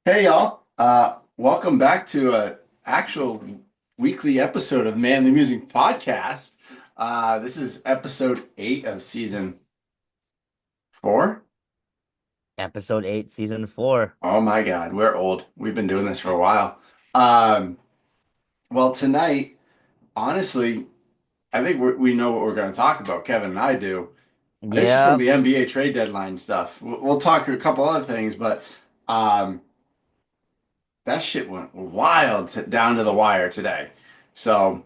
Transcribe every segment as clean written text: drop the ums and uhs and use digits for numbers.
Hey y'all, welcome back to an actual weekly episode of Manly Music Podcast. This is episode 8 of season 4. Episode 8, season 4. Oh my God, we're old. We've been doing this for a while. Um, well, tonight, honestly, I think we know what we're going to talk about. Kevin and I do. It's just going Yeah. to be NBA trade deadline stuff. We'll talk a couple other things, but um, that shit went wild down to the wire today. So.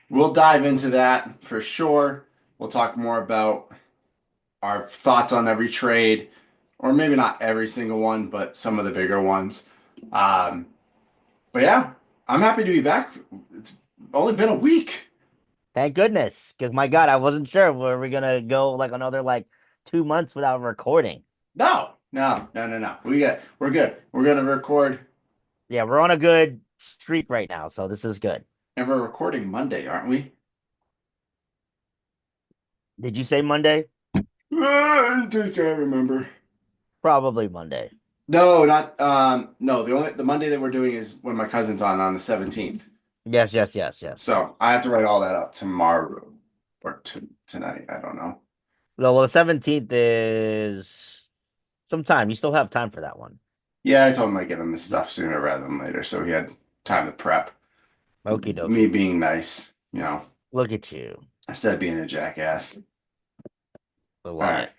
We'll dive into that for sure. We'll talk more about our thoughts on every trade, or maybe not every single one, but some of the bigger ones. Um, but yeah, I'm happy to be back. It's only been a week. Thank goodness. Because my God, I wasn't sure. Were we gonna go like another 2 months without recording? No. We're good. We're gonna record, Yeah, we're on a good streak right now, so this is good. and we're recording Monday, aren't we? Did you say Monday? I think I remember. Probably Monday. No, not no, the Monday that we're doing is when my cousin's on the 17th. Yes, yes, yes, yes. So I have to write all that up tomorrow or tonight. I don't know. Well, the 17th is some time. You still have time for that one. Yeah, I told him I'd get him this stuff sooner rather than later, so he had time to prep. Okie Me dokie. being nice, Look at you. instead of being a jackass. I All love right.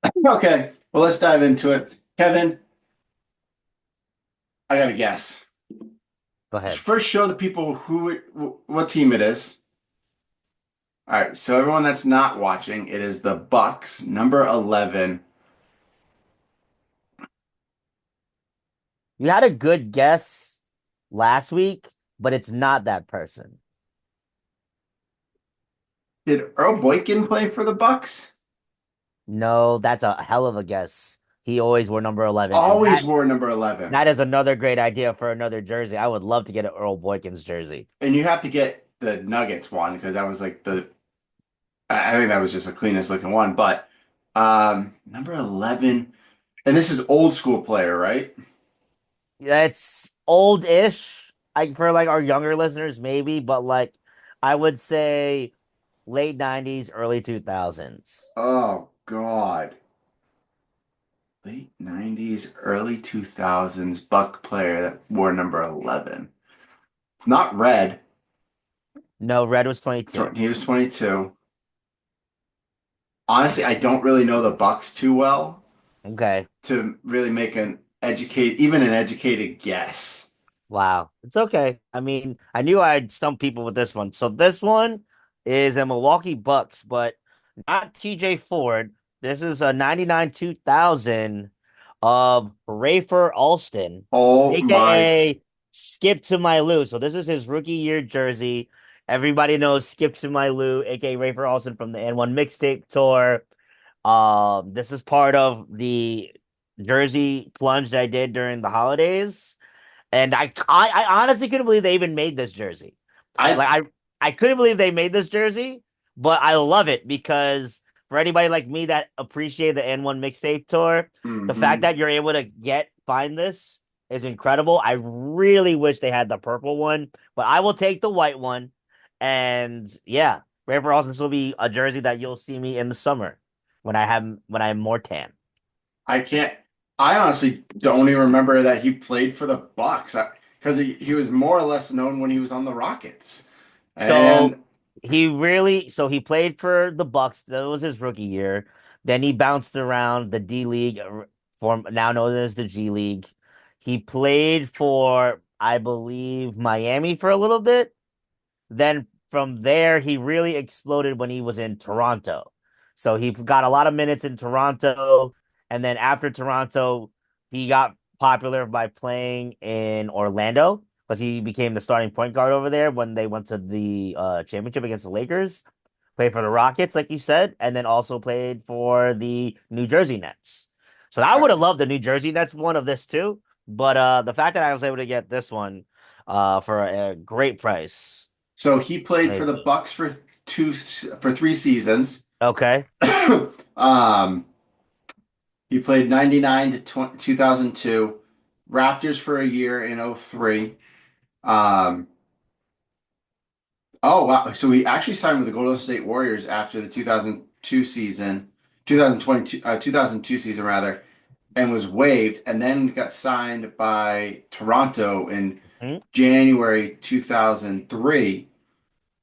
it. Okay. Well, let's dive into it. Kevin, I got a guess. Go ahead. First, show the people what team it is. All right. So everyone that's not watching, it is the Bucks, number 11. You had a good guess last week, but it's not that person. Did Earl Boykin play for the Bucks? No, that's a hell of a guess. He always wore number 11. And Always that wore number 11. that is another great idea for another jersey. I would love to get an Earl Boykins jersey. And you have to get the Nuggets one because that was like I think that was just the cleanest looking one. But number 11, and this is old school player, right? That's old-ish. For our younger listeners, maybe, but I would say late 90s, early 2000s. Oh God. Late 90s, early 2000s Buck player that wore number 11. It's not red. No, Red was 22. He was 22. Honestly, I don't really know the Bucks too well Okay. to really make even an educated guess. Wow. It's okay. I mean, I knew I'd stump people with this one. So this one is a Milwaukee Bucks, but not TJ Ford. This is a 99 2000 of Rafer Alston, Oh my. aka Skip to My Lou. So this is his rookie year jersey. Everybody knows Skip to My Lou, aka Rafer Alston from the N1 mixtape tour. This is part of the jersey plunge that I did during the holidays. And I honestly couldn't believe they even made this jersey. I I couldn't believe they made this jersey, but I love it because for anybody like me that appreciate the N1 mixtape tour, the fact mhm. that you're able to find this is incredible. I really wish they had the purple one, but I will take the white one. And yeah, Rafer Alston will be a jersey that you'll see me in the summer when I'm more tan. I can't. I honestly don't even remember that he played for the Bucks because he was more or less known when he was on the Rockets. So And he played for the Bucks. That was his rookie year. Then he bounced around the D League, form now known as the G League. He played for, I believe, Miami for a little bit. Then from there, he really exploded when he was in Toronto. So he got a lot of minutes in Toronto. And then after Toronto, he got popular by playing in Orlando because he became the starting point guard over there when they went to the championship against the Lakers. Played for the Rockets, like you said, and then also played for the New Jersey Nets. So I would have loved the New Jersey Nets one of this too. But the fact that I was able to get this one for a great price. so he played for the Amazing. Bucks for 3 seasons. Okay. Um, He played 99 to 2002, Raptors for a year in 03. Um, oh wow. So he actually signed with the Golden State Warriors after the 2002 season, 2022 2002 season rather, and was waived and then got signed by Toronto in Mm-hmm. January 2003,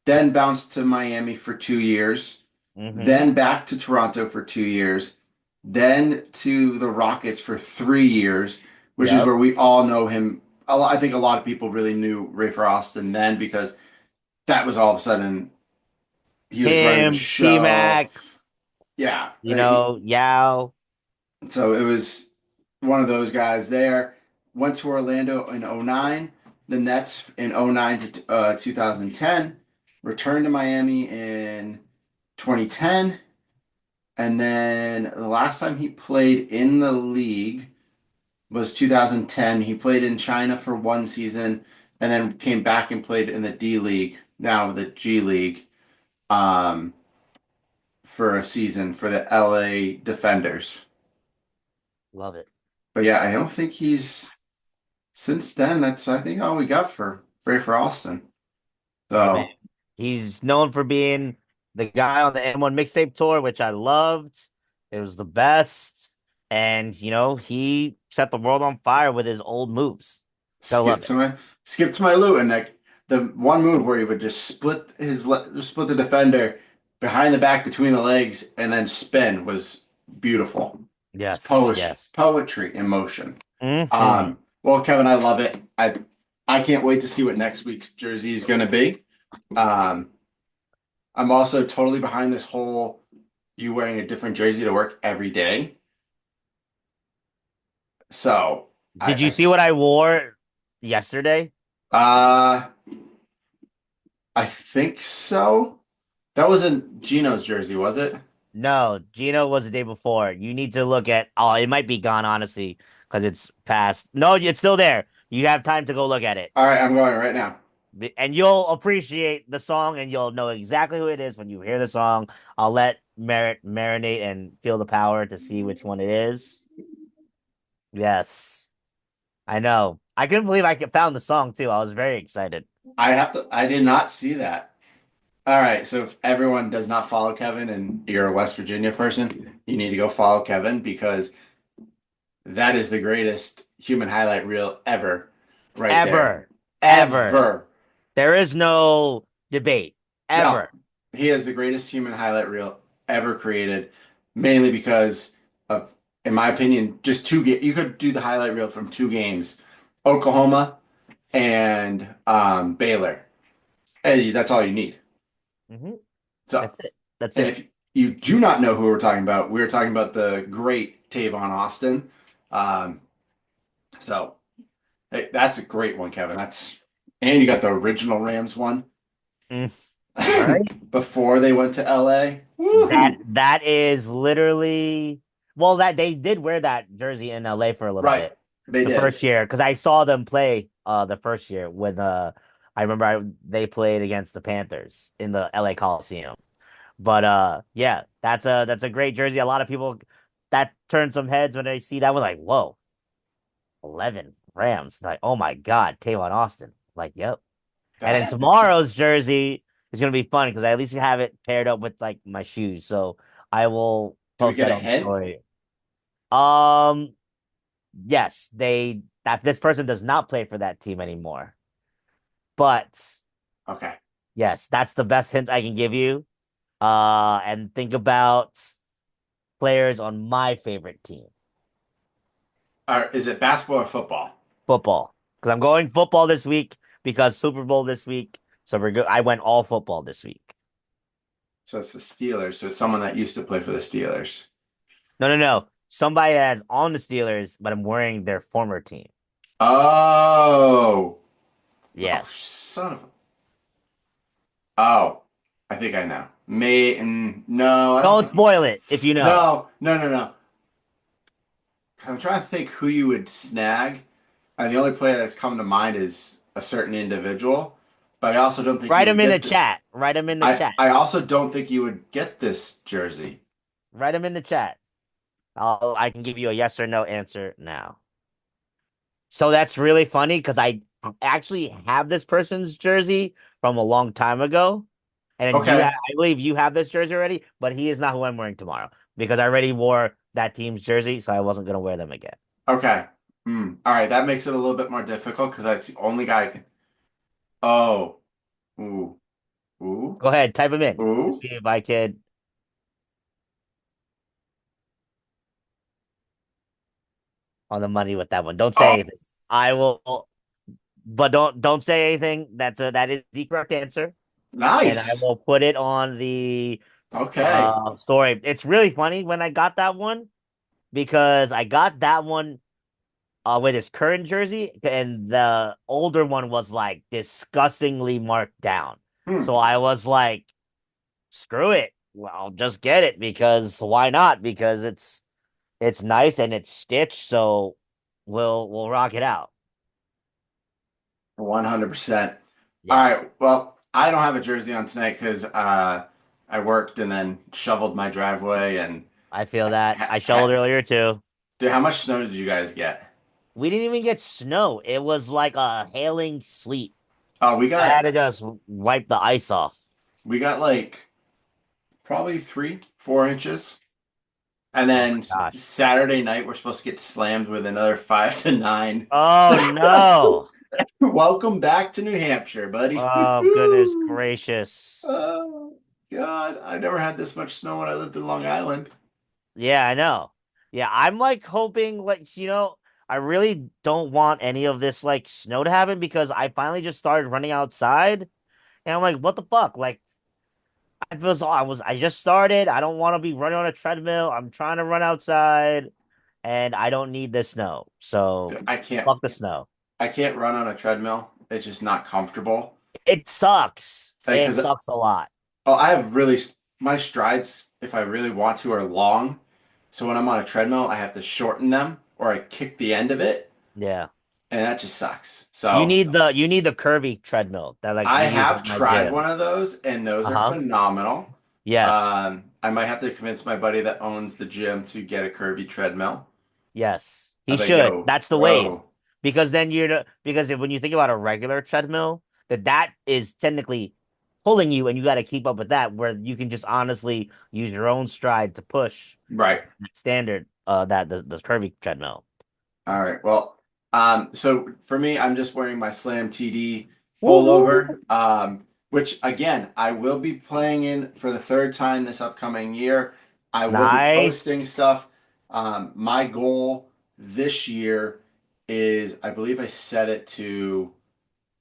then bounced to Miami for 2 years, Mm-hmm. then back to Toronto for 2 years, then to the Rockets for 3 years, which is Yep. where we all know him. I think a lot of people really knew Ray Austin then because that was all of a sudden he was running the Him, T show. Mac, Yeah. Yao. So it was one of those guys there. Went to Orlando in '09, the Nets in '09 to 2010, returned to Miami in 2010, and then the last time he played in the league was 2010. He played in China for one season and then came back and played in the D League, now the G League, um, for a season for the LA Defenders. Love it. But yeah, I don't think he's since then. That's I think all we got for for Austin. Hey man, So he's known for being the guy on the M1 mixtape tour, which I loved. It was the best. And he set the world on fire with his old moves. Gotta skip love it. to my skip to my loot and like the one move where he would just split the defender behind the back between the legs and then spin was beautiful. It's Yes, yes. poetry in motion. Hmm. Well, Kevin, I love it. I can't wait to see what next week's jersey is going to be. Um, I'm also totally behind this whole you wearing a different jersey to work every day. So Did you see what I wore yesterday? uh I think so. That wasn't Gino's jersey, was it? No, Gino was the day before. You need to look at. Oh, it might be gone, honestly, because it's past. No, it's still there. You have time to go look at it. All right, I'm going right now. And you'll appreciate the song and you'll know exactly who it is when you hear the song. I'll let Merritt marinate and feel the power to see which one it is. Yes, I know. I couldn't believe found the song too. I was very excited. I did not see that. All right, so if everyone does not follow Kevin and you're a West Virginia person, you need to go follow Kevin because that is the greatest human highlight reel ever, right there. Ever, ever. Ever. There is no debate. No, Ever. he has the greatest human highlight reel ever created, mainly because of, in my opinion, just two games. You could do the highlight reel from two games, Oklahoma and Baylor. And that's all you need. Hmm. So, That's it. That's and it. if you do not know who we're talking about, we're talking about the great Tavon Austin. Um, so, hey, that's a great one, Kevin. And you got the original Rams one Mm. All right. before they went to LA. That Woohoo! that is literally well that they did wear that jersey in LA for a little Right, bit they the did. first year because I saw them play the first year with I remember they played against the Panthers in the LA Coliseum. But yeah, that's a great jersey. A lot of people that turned some heads when they see that was like, whoa, 11 Rams. Like, oh my God, Tavon Austin. Like, yep. And then tomorrow's jersey is gonna be fun because I at least have it paired up with like my shoes. So I will Can we post get that a on the hint? story. Um, yes, they that this person does not play for that team anymore. But Okay. yes, that's the best hint I can give you. And think about players on my favorite team, Is it basketball or football? football. Because I'm going football this week because Super Bowl this week. So we're good. I went all football this week. So it's the Steelers. So it's someone that used to play for the Steelers. No, no, no. Somebody that's on the Steelers, but I'm wearing their former team. Oh. Oh, Yes. son of a. Oh, I think I know. No, I don't Don't think you. spoil it if you know. No, no, no, no. I'm trying to think who you would snag, and the only player that's come to mind is a certain individual. But I also don't think Write you would them in the get the. chat. Write them in the chat. I also don't think you would get this jersey. Write them in the chat. I can give you a yes or no answer now. So that's really funny because I actually have this person's jersey from a long time ago. And Okay. I believe you have this jersey already, but he is not who I'm wearing tomorrow because I already wore that team's jersey, so I wasn't gonna wear them again. Okay. All right. That makes it a little bit more difficult because that's the only guy. Oh. Ooh. Ooh. Go ahead, type him in and Ooh. see if I can on the money with that one. Don't say Oh. anything. I will, but don't say anything. That is the correct answer, and I Nice. will put it on the Okay. story. It's really funny when I got that one because I got that one with his current jersey, and the older one was like disgustingly marked down. Hmm. So I was like, screw it. Well, I'll just get it because why not? Because it's nice and it's stitched, so we'll rock it out. 100%. All Yes, right. Well, I don't have a jersey on tonight because I worked and then shoveled my driveway and I feel that. ha I ha shoveled earlier too. dude, how much snow did you guys get? We didn't even get snow. It was like a hailing sleet. Oh, I had to just wipe the ice off. we got like probably 3, 4 inches. And Oh then my gosh. Saturday night we're supposed to get slammed with another 5 to 9. Oh no. Welcome back to New Hampshire, buddy. Oh goodness gracious. Oh God, I never had this much snow when I lived in Long Island. Yeah, I know. Yeah, I'm like hoping like I really don't want any of this like snow to happen because I finally just started running outside and I'm like, what the fuck? Like I just started. I don't want to be running on a treadmill. I'm trying to run outside and I don't need the snow. So Dude, fuck the snow. I can't run on a treadmill. It's just not comfortable. It sucks. Like, It cause sucks a lot. I have really my strides, if I really want to, are long. So when I'm on a treadmill, I have to shorten them or I kick the end of it, Yeah. and that just sucks. So You need the curvy treadmill that like I we use have at my tried gym. one of those, and those are Uh-huh. phenomenal. Yes. I might have to convince my buddy that owns the gym to get a curvy treadmill. Yes, I he was like, should. yo, That's the wave. bro, Because then because when you think about a regular treadmill, that is technically pulling you and you got to keep up with that where you can just honestly use your own stride to push right. standard that the curvy treadmill. All right. Well, so for me, I'm just wearing my Slam TD Woo! pullover, which again, I will be playing in for the third time this upcoming year. I will be posting Nice. stuff. My goal this year is, I believe I set it to,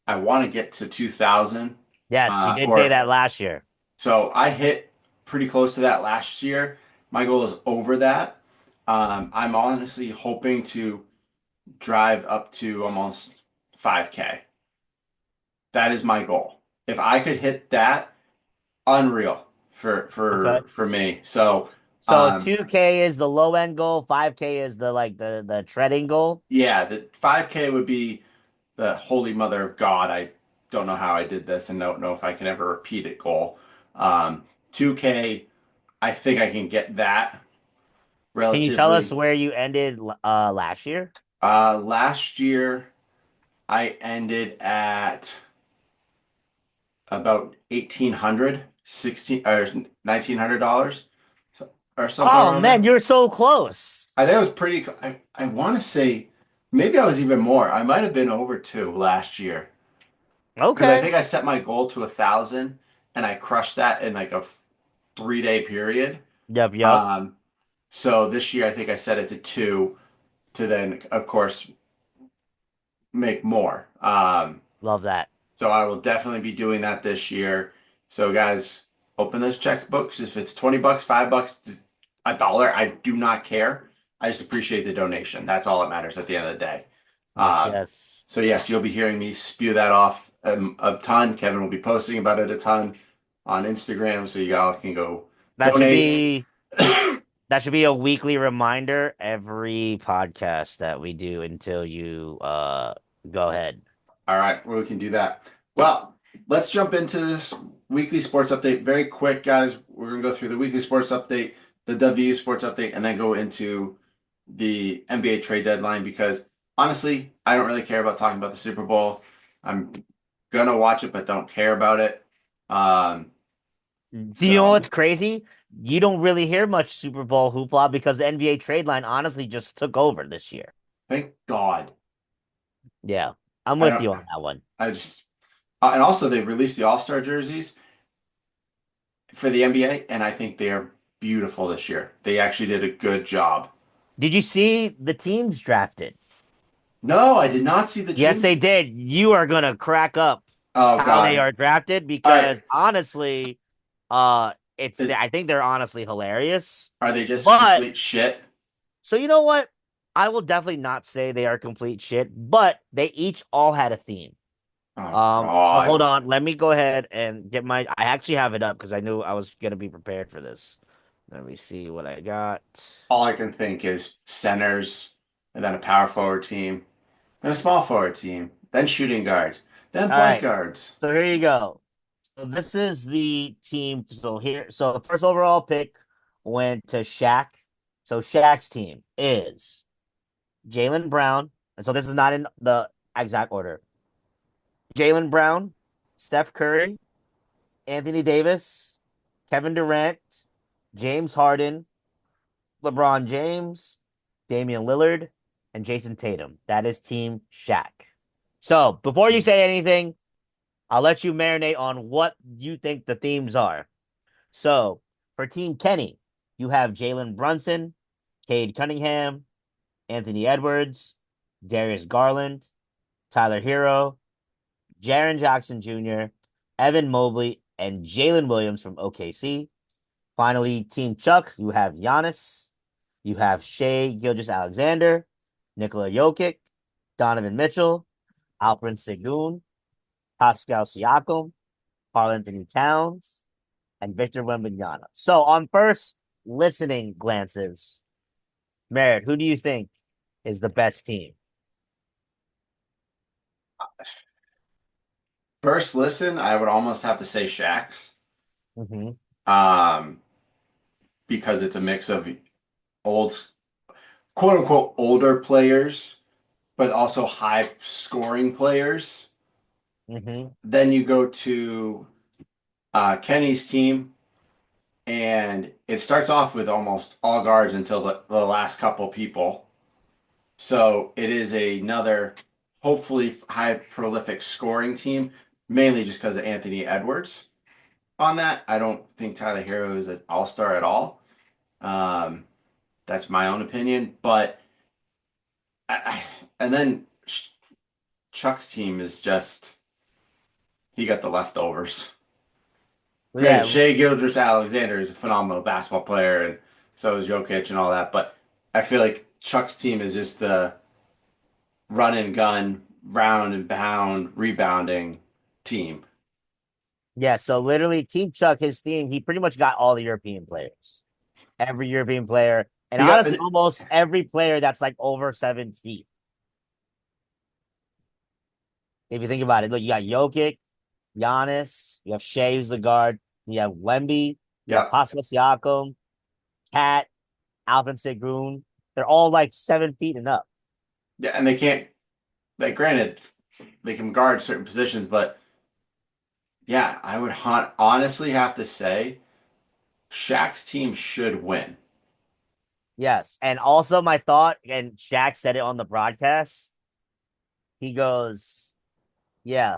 I want to get to 2,000. Yes, you did say Or that last year. so I hit pretty close to that last year. My goal is over that. I'm honestly hoping to drive up to almost 5K. That is my goal. If I could hit that, unreal Okay. for me. So, So 2K is the low end goal, 5K is the like the treading goal. yeah, the 5K would be the holy mother of God. I don't know how I did this and don't know if I can ever repeat it goal. 2K, I think I can get that Can you tell us relatively. where you ended last year? Last year I ended at about 1,800, 16 or $1,900 or something Oh around man, there. you're so close. I think it was pretty. I want to say maybe I was even more. I might have been over two last year because I Okay. think I set my goal to 1,000 and I crushed that in like a 3 day period. Yep, yep. Um, so this year I think I set it to two to then of course make more. Love that. So I will definitely be doing that this year. So guys, open those checkbooks. If it's $20, $5, $1, I do not care. I just appreciate the donation. That's all that matters at the end of the day. Yes, Uh, yes. so yes, you'll be hearing me spew that off a ton. Kevin will be posting about it a ton on Instagram, so you all can go That should donate. be that should be a weekly reminder every podcast that we do until you go ahead. All right, well, we can do that. Well, let's jump into this weekly sports update very quick, guys. We're gonna go through the weekly sports update, the WU Sports Update, and then go into the NBA trade deadline because honestly, I don't really care about talking about the Super Bowl. I'm gonna watch it, but don't care about it. Um, Do you know so what's crazy? You don't really hear much Super Bowl hoopla because the NBA trade line honestly just took over this year. thank God. Yeah, I'm I with don't. you on that one. I just and also they released the All-Star jerseys for the NBA, and I think they are beautiful this year. They actually did a good job. Did you see the teams drafted? No, I did not see the Yes, teams. they did. You are gonna crack up Oh how they God. are drafted All right. because honestly, Is, I think they're honestly hilarious. are they just But complete shit? so you know what? I will definitely not say they are complete shit, but they each all had a theme. Oh So hold God. on, let me go ahead and get my. I actually have it up because I knew I was gonna be prepared for this. Let me see what I got. All I can think is centers, and then a power forward team, then a small forward team, then shooting guards, then All point right, guards. so here you go. So this is the team. So the first overall pick went to Shaq. So Shaq's team is Jalen Brown, and so this is not in the exact order. Jalen Brown, Steph Curry, Anthony Davis, Kevin Durant, James Harden, LeBron James, Damian Lillard, and Jason Tatum. That is Team Shaq. So before you say anything, I'll let you marinate on what you think the themes are. So for Team Kenny, you have Jalen Brunson, Cade Cunningham, Anthony Edwards, Darius Garland, Tyler Hero, Jaron Jackson Jr., Evan Mobley, and Jalen Williams from OKC. Finally, Team Chuck, you have Giannis, you have Shea Gilgis Alexander, Nikola Jokic, Donovan Mitchell, Alperen Sengun, Pascal Siakam, Karl Anthony Towns, and Victor Wembanyama. So on first listening glances, Merritt, who do you think is the best team? First listen, I would almost have to say Shaq's, Mm-hmm. um, because it's a mix of old, quote unquote, older players, but also high scoring players. Mm-hmm. Then you go to Kenny's team, and it starts off with almost all guards until the last couple people. So it is another hopefully high prolific scoring team, mainly just because of Anthony Edwards. On that, I don't think Tyler Hero is an all-star at all. Um, that's my own opinion, but and then Chuck's team is just he got the leftovers. Granted, Yeah, Shea Gilgeous Alexander is a phenomenal basketball player, and so is Jokic and all that. But I feel like Chuck's team is just the run and gun, round and pound, rebounding team. yeah. So literally, Team Chuck, his team, he pretty much got all the European players, every European player, and He got honestly, almost every player that's like over 7 feet. If you think about it, look, you got Jokic, Giannis, you have Shea, who's the guard, you have Wemby, you have yeah, Pascal Siakam, Cat, Alvin Sengun. They're all like 7 feet and up. yeah, and they can't. Like, granted, they can guard certain positions, but yeah, I would honestly have to say Shaq's team should win. Yes, and also my thought, and Shaq said it on the broadcast. He goes, "Yeah,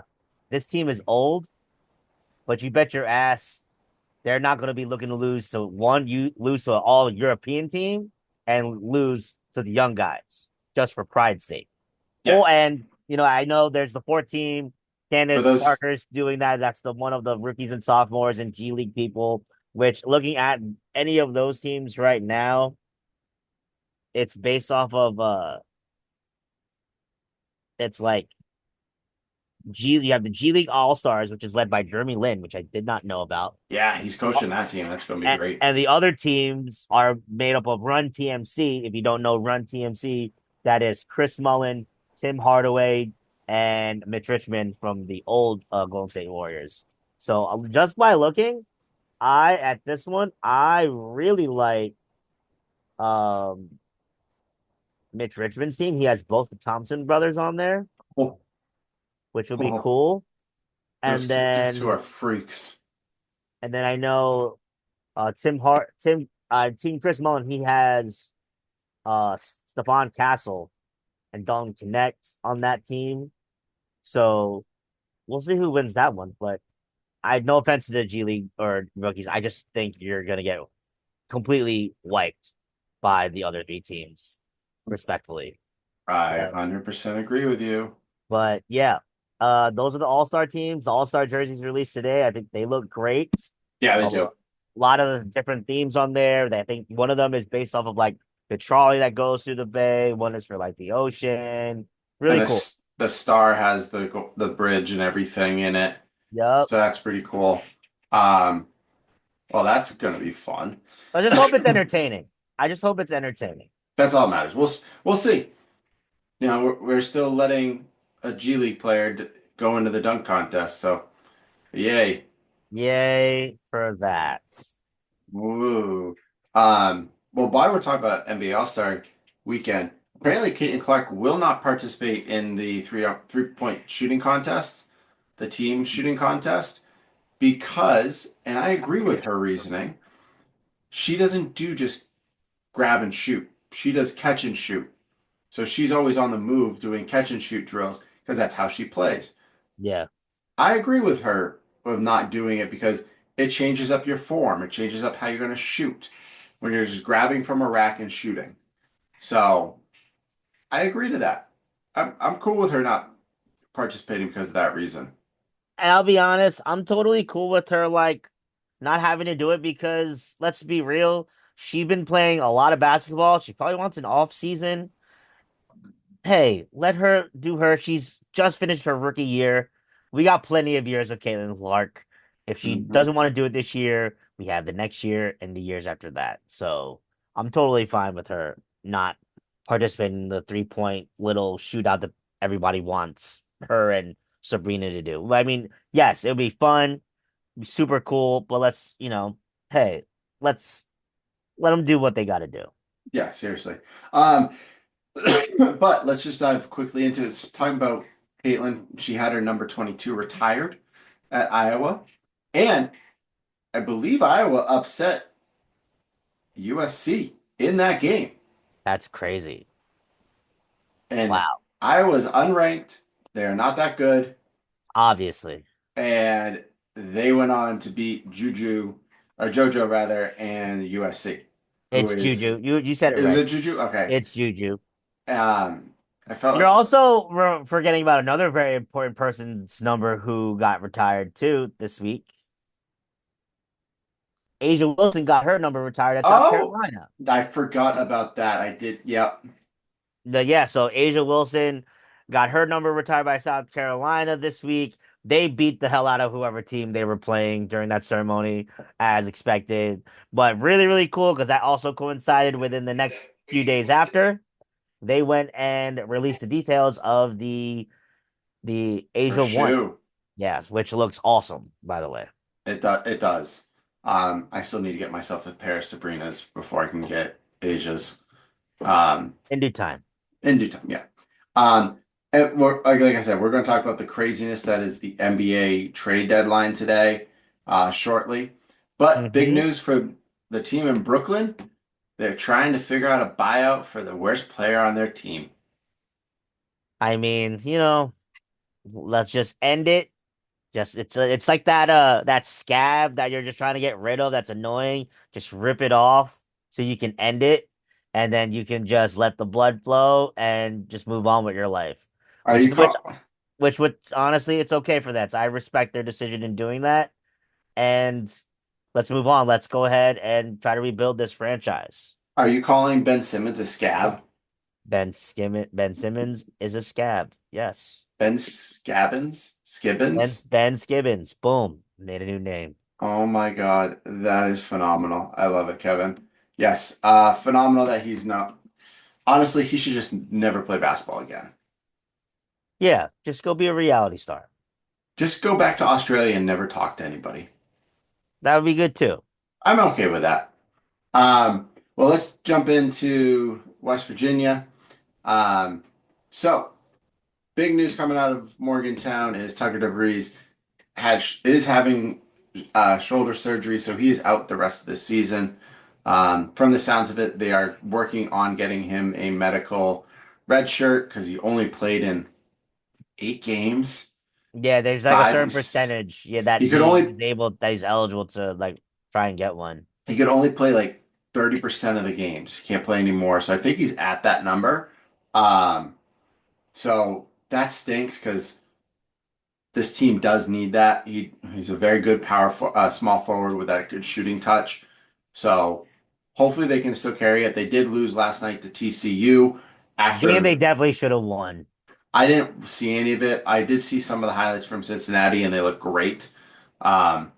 this team is old, but you bet your ass they're not going to be looking to lose to one. You lose to an all European team and lose to the young guys just for pride's sake." Yeah, Oh, and I know there's the 14 but Candace those Parker's doing that. That's the one of the rookies and sophomores and G League people. Which looking at any of those teams right now, it's based off of it's like you have the G League All Stars, which is led by Jeremy Lin, which I did not know about. yeah, he's coaching that team. That's gonna be And, great. and the other teams are made up of Run TMC. If you don't know Run TMC, that is Chris Mullen, Tim Hardaway, and Mitch Richmond from the old Golden State Warriors. So just by looking, I at this one, I really like. um Mitch Richmond's team. He has both the Thompson brothers on there, Oh, which would be oh, cool. And those two are then freaks. I know Team Chris Mullen, he has Stephon Castle and Dalton Connect on that team. So we'll see who wins that one. But I no offense to the G League or rookies. I just think you're gonna get completely wiped by the other three teams, respectfully. I But 100% agree with you. yeah. Those are the all-star teams. The all-star jerseys released today. I think they look great. Yeah, they A do. lot of different themes on there. I think one of them is based off of like the trolley that goes through the bay. One is for like the ocean. And Really cool. the star has the bridge and everything in it. Yep. So that's pretty cool. Um, well, that's gonna be fun. I just hope it's entertaining. I just hope it's entertaining. That's all that matters. We'll see. You know, we're still letting a G League player go into the dunk contest. So yay. Yay for that. Woo. Well, while we're talking about NBA All-Star weekend, apparently Caitlin Clark will not participate in the three-point shooting contest, the team shooting contest, because, and I agree with her reasoning, she doesn't do just grab and shoot. She does catch and shoot. So she's always on the move doing catch and shoot drills because that's how she plays. Yeah. I agree with her of not doing it because it changes up your form. It changes up how you're going to shoot when you're just grabbing from a rack and shooting. So I agree to that. I'm cool with her not participating because of that reason. And I'll be honest, I'm totally cool with her like not having to do it because let's be real, she's been playing a lot of basketball. She probably wants an off season. Hey, let her do her. She's just finished her rookie year. We got plenty of years of Caitlin Clark. If she Hmm. doesn't want to do it this year, we have the next year and the years after that. So I'm totally fine with her not participating in the 3-point little shootout that everybody wants her and Sabrina to do. I mean, yes, it'll be fun, be super cool, but hey, let's let them do what they got to do. Yeah, seriously. Um, but let's just dive quickly into it. Talking about Caitlin, she had her number 22 retired at Iowa, and I believe Iowa upset USC in that game. That's crazy. And Wow. Iowa's unranked. They're not that good. Obviously. And they went on to beat Juju, or JoJo rather, and USC, who It's Juju. You said it is right. it Juju? Okay. It's Juju. I felt You're like, also forgetting about another very important person's number who got retired too this week. Asia Wilson got her number retired at South oh, Carolina. I forgot about that. I did. Yep. So Asia Wilson got her number retired by South Carolina this week. They beat the hell out of whoever team they were playing during that ceremony, as expected. But really, really cool because that also coincided within the next few days after they went and released the details of the Her Asia one. shoe. Yes, which looks awesome, by the way. It does. I still need to get myself a pair of Sabrina's before I can get Asia's. Um, In due time. in due time, yeah. Um, and like I said, we're going to talk about the craziness that is the NBA trade deadline today, shortly. But big Hmm. news for the team in Brooklyn. They're trying to figure out a buyout for the worst player on their team. I mean, let's just end it. Just it's like that scab that you're just trying to get rid of that's annoying. Just rip it off so you can end it, and then you can just let the blood flow and just move on with your life. Are you Which call? which honestly, it's okay for that. So I respect their decision in doing that. And let's move on. Let's go ahead and try to rebuild this franchise. Are you calling Ben Simmons a scab? Ben Simmons is a scab. Yes. Ben Scabbins? Skibbins? Ben Skibbins. Boom. Made a new name. Oh my God, that is phenomenal. I love it, Kevin. Yes, phenomenal that he's not. Honestly, he should just never play basketball again. Yeah, just go be a reality star. Just go back to Australia and never talk to anybody. That would be good too. I'm okay with that. Um, Well, let's jump into West Virginia. Um, so big news coming out of Morgantown is Tucker DeVries is having shoulder surgery, so he is out the rest of the season. From the sounds of it, they are working on getting him a medical red shirt because he only played in 8 games. Yeah, there's like a Five, certain percentage, yeah, that he could only that he's eligible to like try and get one. he could only play like 30% of the games. He can't play anymore. So I think he's at that number. Um, so that stinks because this team does need that. He's a very good small forward with that good shooting touch. So hopefully they can still carry it. They did lose last night to TCU Game after they definitely should have won. I didn't see any of it. I did see some of the highlights from Cincinnati and they look great. Um,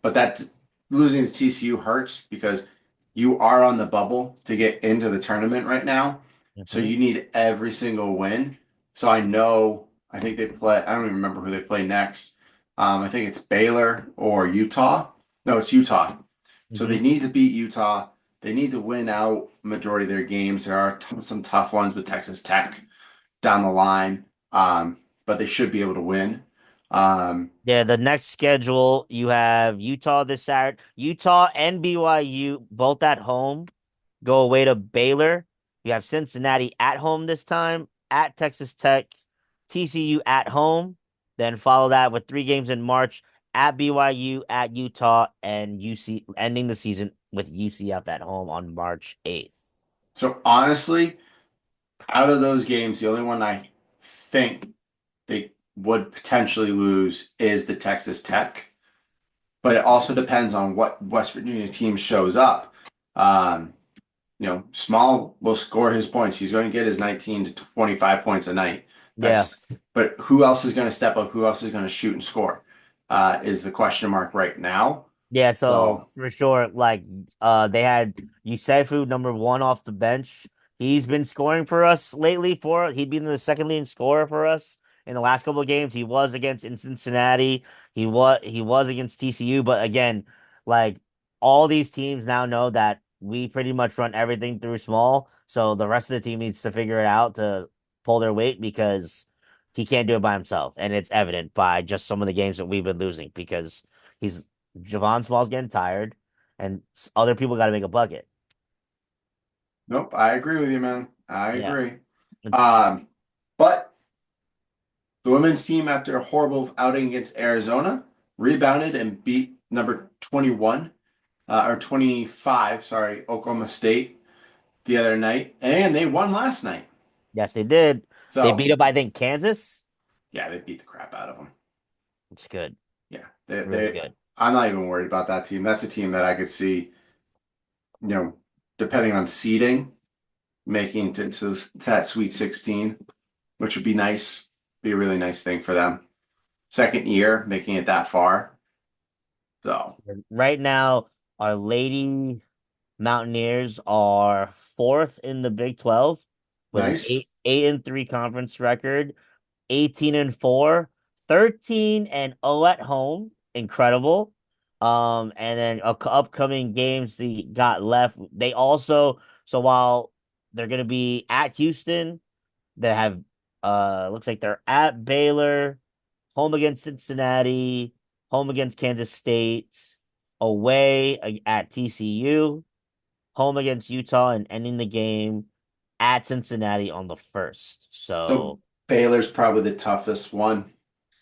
but that losing to TCU hurts because you are on the bubble to get into the tournament right now. So Hmm. you need every single win. So I think they play, I don't even remember who they play next. I think it's Baylor or Utah. No, it's Utah. So they Hmm. need to beat Utah. They need to win out majority of their games. There are some tough ones with Texas Tech down the line, but they should be able to win. Um, Yeah, the next schedule you have Utah this Saturday, Utah and BYU both at home. Go away to Baylor. You have Cincinnati at home this time, at Texas Tech, TCU at home. Then follow that with 3 games in March at BYU, at Utah, and UC, ending the season with UCF at home on March 8th. so honestly, out of those games, the only one I think they would potentially lose is the Texas Tech, but it also depends on what West Virginia team shows up. Um, Small will score his points. He's going to get his 19 to 25 points a night. Yeah. But who else is going to step up? Who else is going to shoot and score? Is the question mark right now. Yeah, so So, for sure, like they had Yusefu #1 off the bench. He's been scoring for us lately. He'd been the second leading scorer for us in the last couple of games. He was against in Cincinnati. He was against TCU, but again, like all these teams now know that we pretty much run everything through small. So the rest of the team needs to figure it out to pull their weight because he can't do it by himself. And it's evident by just some of the games that we've been losing because he's Javon Small's getting tired, and other people got to make a bucket. nope, I agree with you, man. I Yeah, agree. it's Um, but the women's team, after a horrible outing against Arizona, rebounded and beat number 21, or 25, sorry, Oklahoma State the other night, and they won last night. yes, they did. They So, beat up, I think, Kansas. yeah, they beat the crap out of them. It's good, Yeah, really good. I'm not even worried about that team. That's a team that I could see, you know, depending on seeding, making to that Sweet 16, which would be nice, be a really nice thing for them. Second year, making it that far. So, Right now, our Lady Mountaineers are fourth in the Big 12 with an nice. 8-3 conference record, 18-4, 13-0 at home. Incredible. And then upcoming games they got left. They also, so while they're gonna be at Houston, they have looks like they're at Baylor, home against Cincinnati, home against Kansas State, away at TCU, home against Utah, and ending the game at Cincinnati on the first. So So, Baylor's probably the toughest one.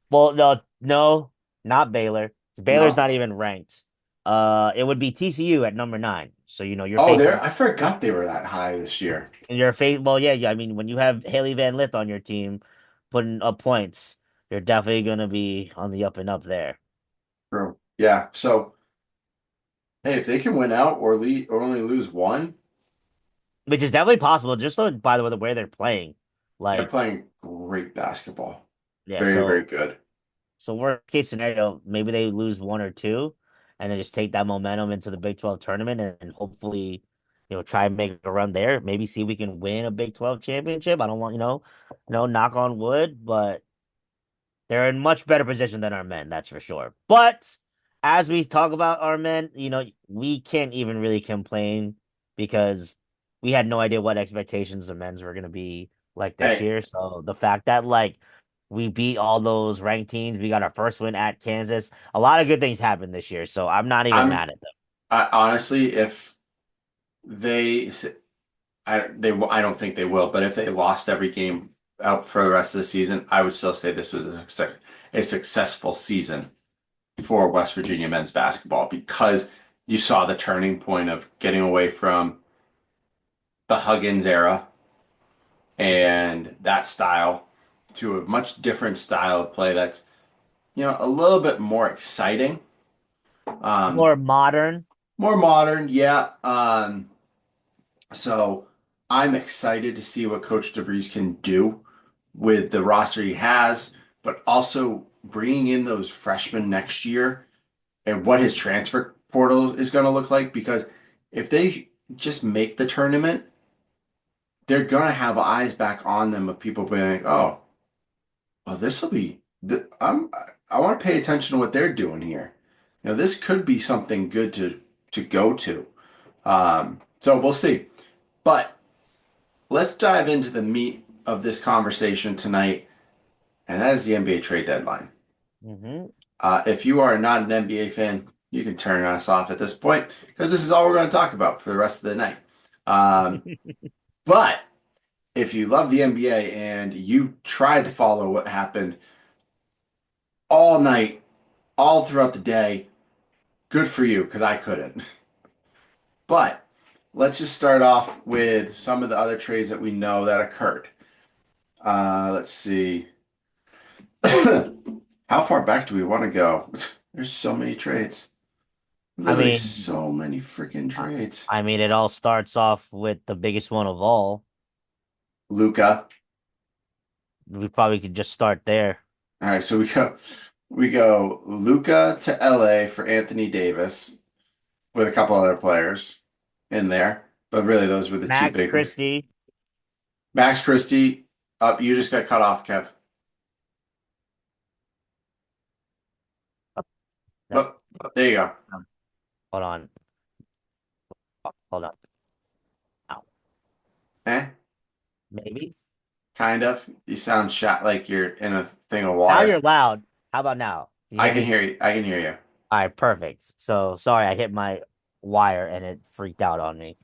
well, no, no, not Baylor. Baylor's No. not even ranked. It would be TCU at #9. So you're Oh, facing I forgot they were that high this year. Well, yeah, yeah. I mean, when you have Haley Van Lith on your team putting up points, you're definitely gonna be on the up and up there. True. Yeah. So, hey, if they can win out or lead or only lose one, Which is definitely possible, just by the way they're playing. they're Like, playing great basketball. yeah, Very, very so good. worst case scenario, maybe they lose one or two and then just take that momentum into the Big 12 tournament and hopefully, try and make a run there. Maybe see if we can win a Big 12 championship. I don't want, knock on wood, but they're in much better position than our men, that's for sure. But as we talk about our men, we can't even really complain because we had no idea what expectations the men's were gonna be like this Hey, year. So the fact that like we beat all those ranked teams, we got our first win at Kansas. A lot of good things happened this year, so I'm not even I'm mad at them. honestly, if they, I don't think they will, but if they lost every game out for the rest of the season, I would still say this was a successful season for West Virginia men's basketball because you saw the turning point of getting away from the Huggins era and that style to a much different style of play that's, a little bit more exciting, um, More modern. more modern, yeah. So I'm excited to see what Coach DeVries can do with the roster he has, but also bringing in those freshmen next year and what his transfer portal is going to look like. Because if they just make the tournament, they're going to have eyes back on them of people being like, oh, well, this will be, I want to pay attention to what they're doing here. This could be something good to go to. So we'll see. But let's dive into the meat of this conversation tonight, and that is the NBA trade deadline. Hmm. If you are not an NBA fan, you can turn us off at this point because this is all we're going to talk about for the rest of the night. Um, but if you love the NBA and you tried to follow what happened all night, all throughout the day, good for you because I couldn't. But let's just start off with some of the other trades that we know that occurred. Let's see. How far back do we want to go? There's so many trades. I Literally mean, so many freaking I trades. I mean, it all starts off with the biggest one of all. Luca. We probably could just start there. All right, so we go Luca to LA for Anthony Davis with a couple other players in there. But really those were the two Max big. Christie. Max Christie, up, you just got cut off, Kev. Oh, no, Oh, there you go. no, hold on. Hold on. Ow. Eh? Maybe. Kind of. You sound shot like you're in a thing of Now water. you're loud. How about now? Can you I hear can me? hear you. I can hear All right, perfect. So sorry, I hit my wire and it freaked out on me.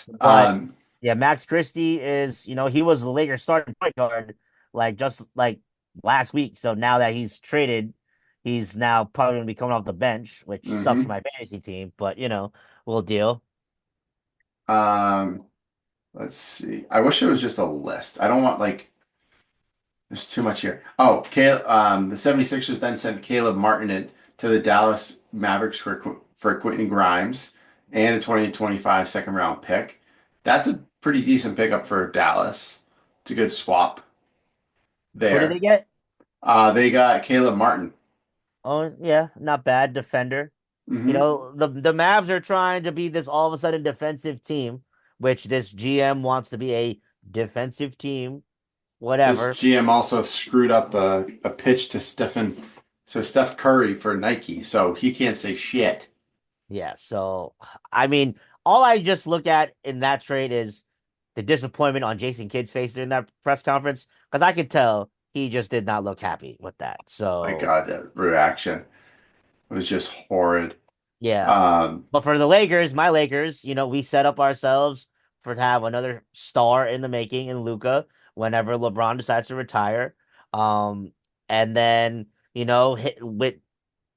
you. But yeah, Max Christie is, he was the Lakers starting point guard like just like last week. So now that he's traded, he's now probably gonna be coming off the bench, which sucks for hmm my fantasy team, but we'll deal. Um, let's see. I wish it was just a list. I don't want like there's too much here. Oh, the 76ers then sent Caleb Martin to the Dallas Mavericks for Quentin Grimes and a 2025 second round pick. That's a pretty decent pickup for Dallas. It's a good swap Who did they there. get? They got Caleb Martin. Oh yeah, not bad defender. hmm The Mavs are trying to be this all of a sudden defensive team, which this GM wants to be a defensive team, This whatever. GM also screwed up a pitch to Steph Curry for Nike, so he can't say shit. Yeah, so I mean, all I just look at in that trade is the disappointment on Jason Kidd's face during that press conference because I could tell he just did not look happy with that. My So God, that reaction was just horrid. yeah, Um, but for the Lakers, my Lakers, we set up ourselves for to have another star in the making in Luca whenever LeBron decides to retire. Um, and then hit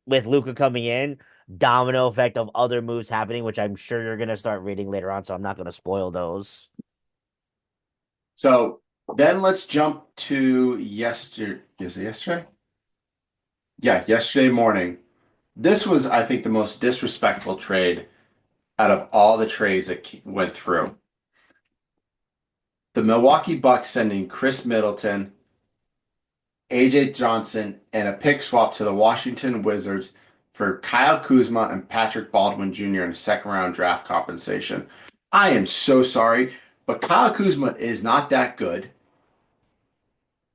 with Luca coming in, domino effect of other moves happening, which I'm sure you're gonna start reading later on, so I'm not gonna spoil those. so then let's jump to yesterday. Is it yesterday? Yeah, yesterday morning. This was, I think, the most disrespectful trade out of all the trades that went through. The Milwaukee Bucks sending Chris Middleton, AJ Johnson, and a pick swap to the Washington Wizards for Kyle Kuzma and Patrick Baldwin Jr. in second round draft compensation. I am so sorry, but Kyle Kuzma is not that good.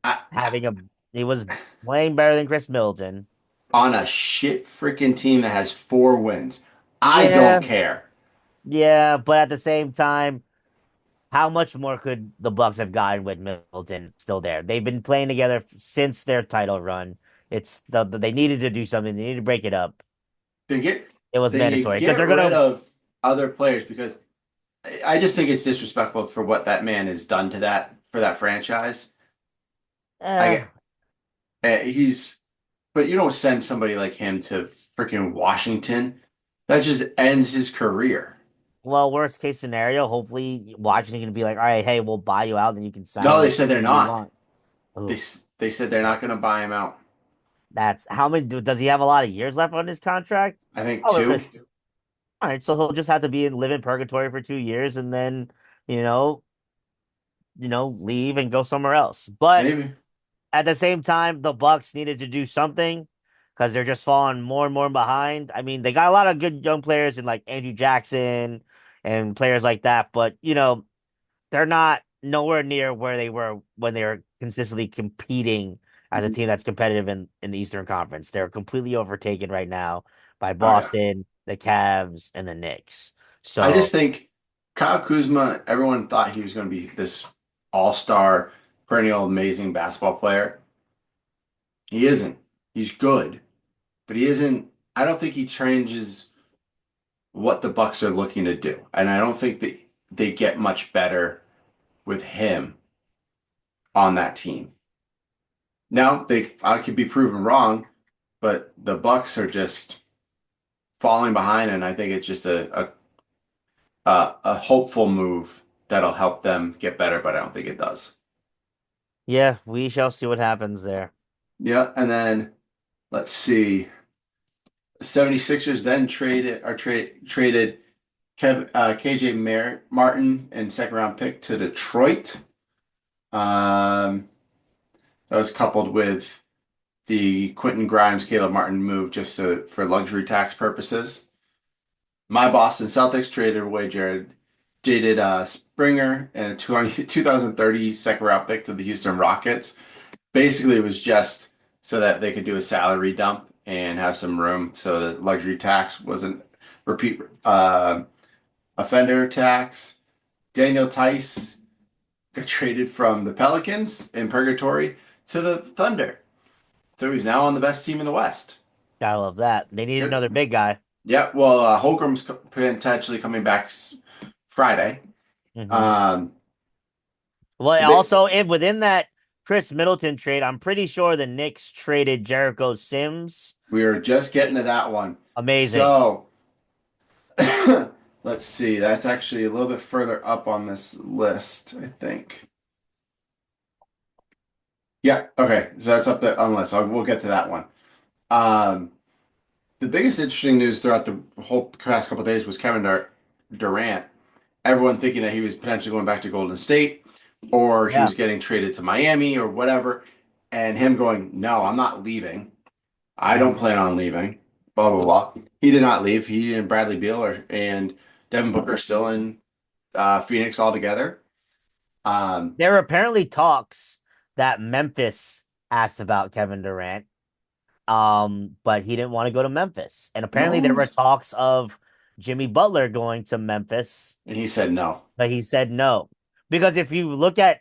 I, Having a He was playing better than Chris Middleton. on a shit freaking team that has 4 wins. I don't Yeah, care. Yeah, but at the same time, how much more could the Bucks have gotten with Middleton still there? They've been playing together since their title run. They needed to do something. They needed to break it up. They get It was they mandatory because get they're rid gonna. of other players because I just think it's disrespectful for what that man has done to that for that franchise. I Eh, get he's but you don't send somebody like him to freaking Washington. That just ends his career. well, worst case scenario, hopefully Washington can be like, all right, hey, we'll buy you out, then you can sign No, they with said they're who you not. want. They Oh, they said they're not going to buy him out. that's how many. Does he have a lot of years left on his contract? I think Oh, two. it's all right. So he'll just have to live in purgatory for 2 years, and then you know, leave and go somewhere else. But Maybe. at the same time, the Bucks needed to do something because they're just falling more and more behind. I mean, they got a lot of good young players in like Andrew Jackson and players like that, but they're not nowhere near where they were when they were consistently competing as a team that's competitive in the Eastern Conference. They're completely overtaken right now by Oh yeah. Boston, the Cavs, and the Knicks. I just So think Kyle Kuzma, everyone thought he was going to be this all-star, perennial, amazing basketball player. He isn't. He's good, but he isn't. I don't think he changes what the Bucks are looking to do, and I don't think that they get much better with him on that team. Now, I could be proven wrong, but the Bucks are just falling behind, and I think it's just a hopeful move that'll help them get better, but I don't think it does. yeah, we shall see what happens there. Yeah, and then let's see. 76ers then traded KJ Martin and second round pick to Detroit. Um, that was coupled with the Quentin Grimes, Caleb Martin move for luxury tax purposes. My Boston Celtics traded away Jaded Springer and a 2030 second round pick to the Houston Rockets. Basically, it was just so that they could do a salary dump and have some room so that luxury tax wasn't repeat offender tax. Daniel Tice got traded from the Pelicans in purgatory to the Thunder. So he's now on the best team in the West. Gotta love that. They need Good. another big guy. Yeah, well, Holcomb's potentially coming back Friday. Hmm. Um, Well, they, also within that Chris Middleton trade, I'm pretty sure the Knicks traded Jericho Sims. we were just getting to that one. Amazing. So let's see. That's actually a little bit further up on this list, I think. Yeah, okay. So that's up there on the list. We'll get to that one. Um, the biggest interesting news throughout the whole past couple of days was Durant. Everyone thinking that he was potentially going back to Golden State or he Yeah. was getting traded to Miami or whatever. And him going, no, I'm not leaving. I don't Mhm. plan on leaving. Blah, blah, blah. He did not leave. He and Bradley Beal and Devin Booker are still in Phoenix altogether. Um, There were apparently talks that Memphis asked about Kevin Durant, but he didn't want to go to Memphis. And apparently there no, were talks of Jimmy Butler going to Memphis, and he said no. but he said no. Because if you look at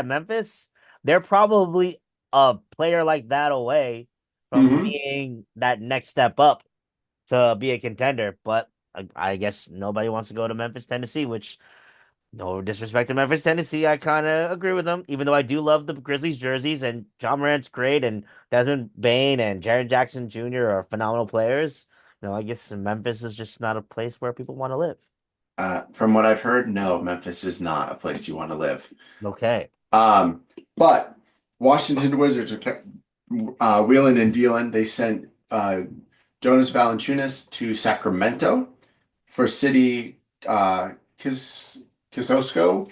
Memphis, they're probably a player like that away from Hmm. being that next step up to be a contender. But I guess nobody wants to go to Memphis, Tennessee, which no disrespect to Memphis, Tennessee, I kind of agree with them, even though I do love the Grizzlies jerseys and John Morant's great and Desmond Bain and Jaren Jackson Jr. are phenomenal players. I guess Memphis is just not a place where people want to live. From what I've heard, no, Memphis is not a place you want to live. Okay. Um, but Washington Wizards are kept wheeling and dealing. They sent Jonas Valanciunas to Sacramento for City Kis Kisosko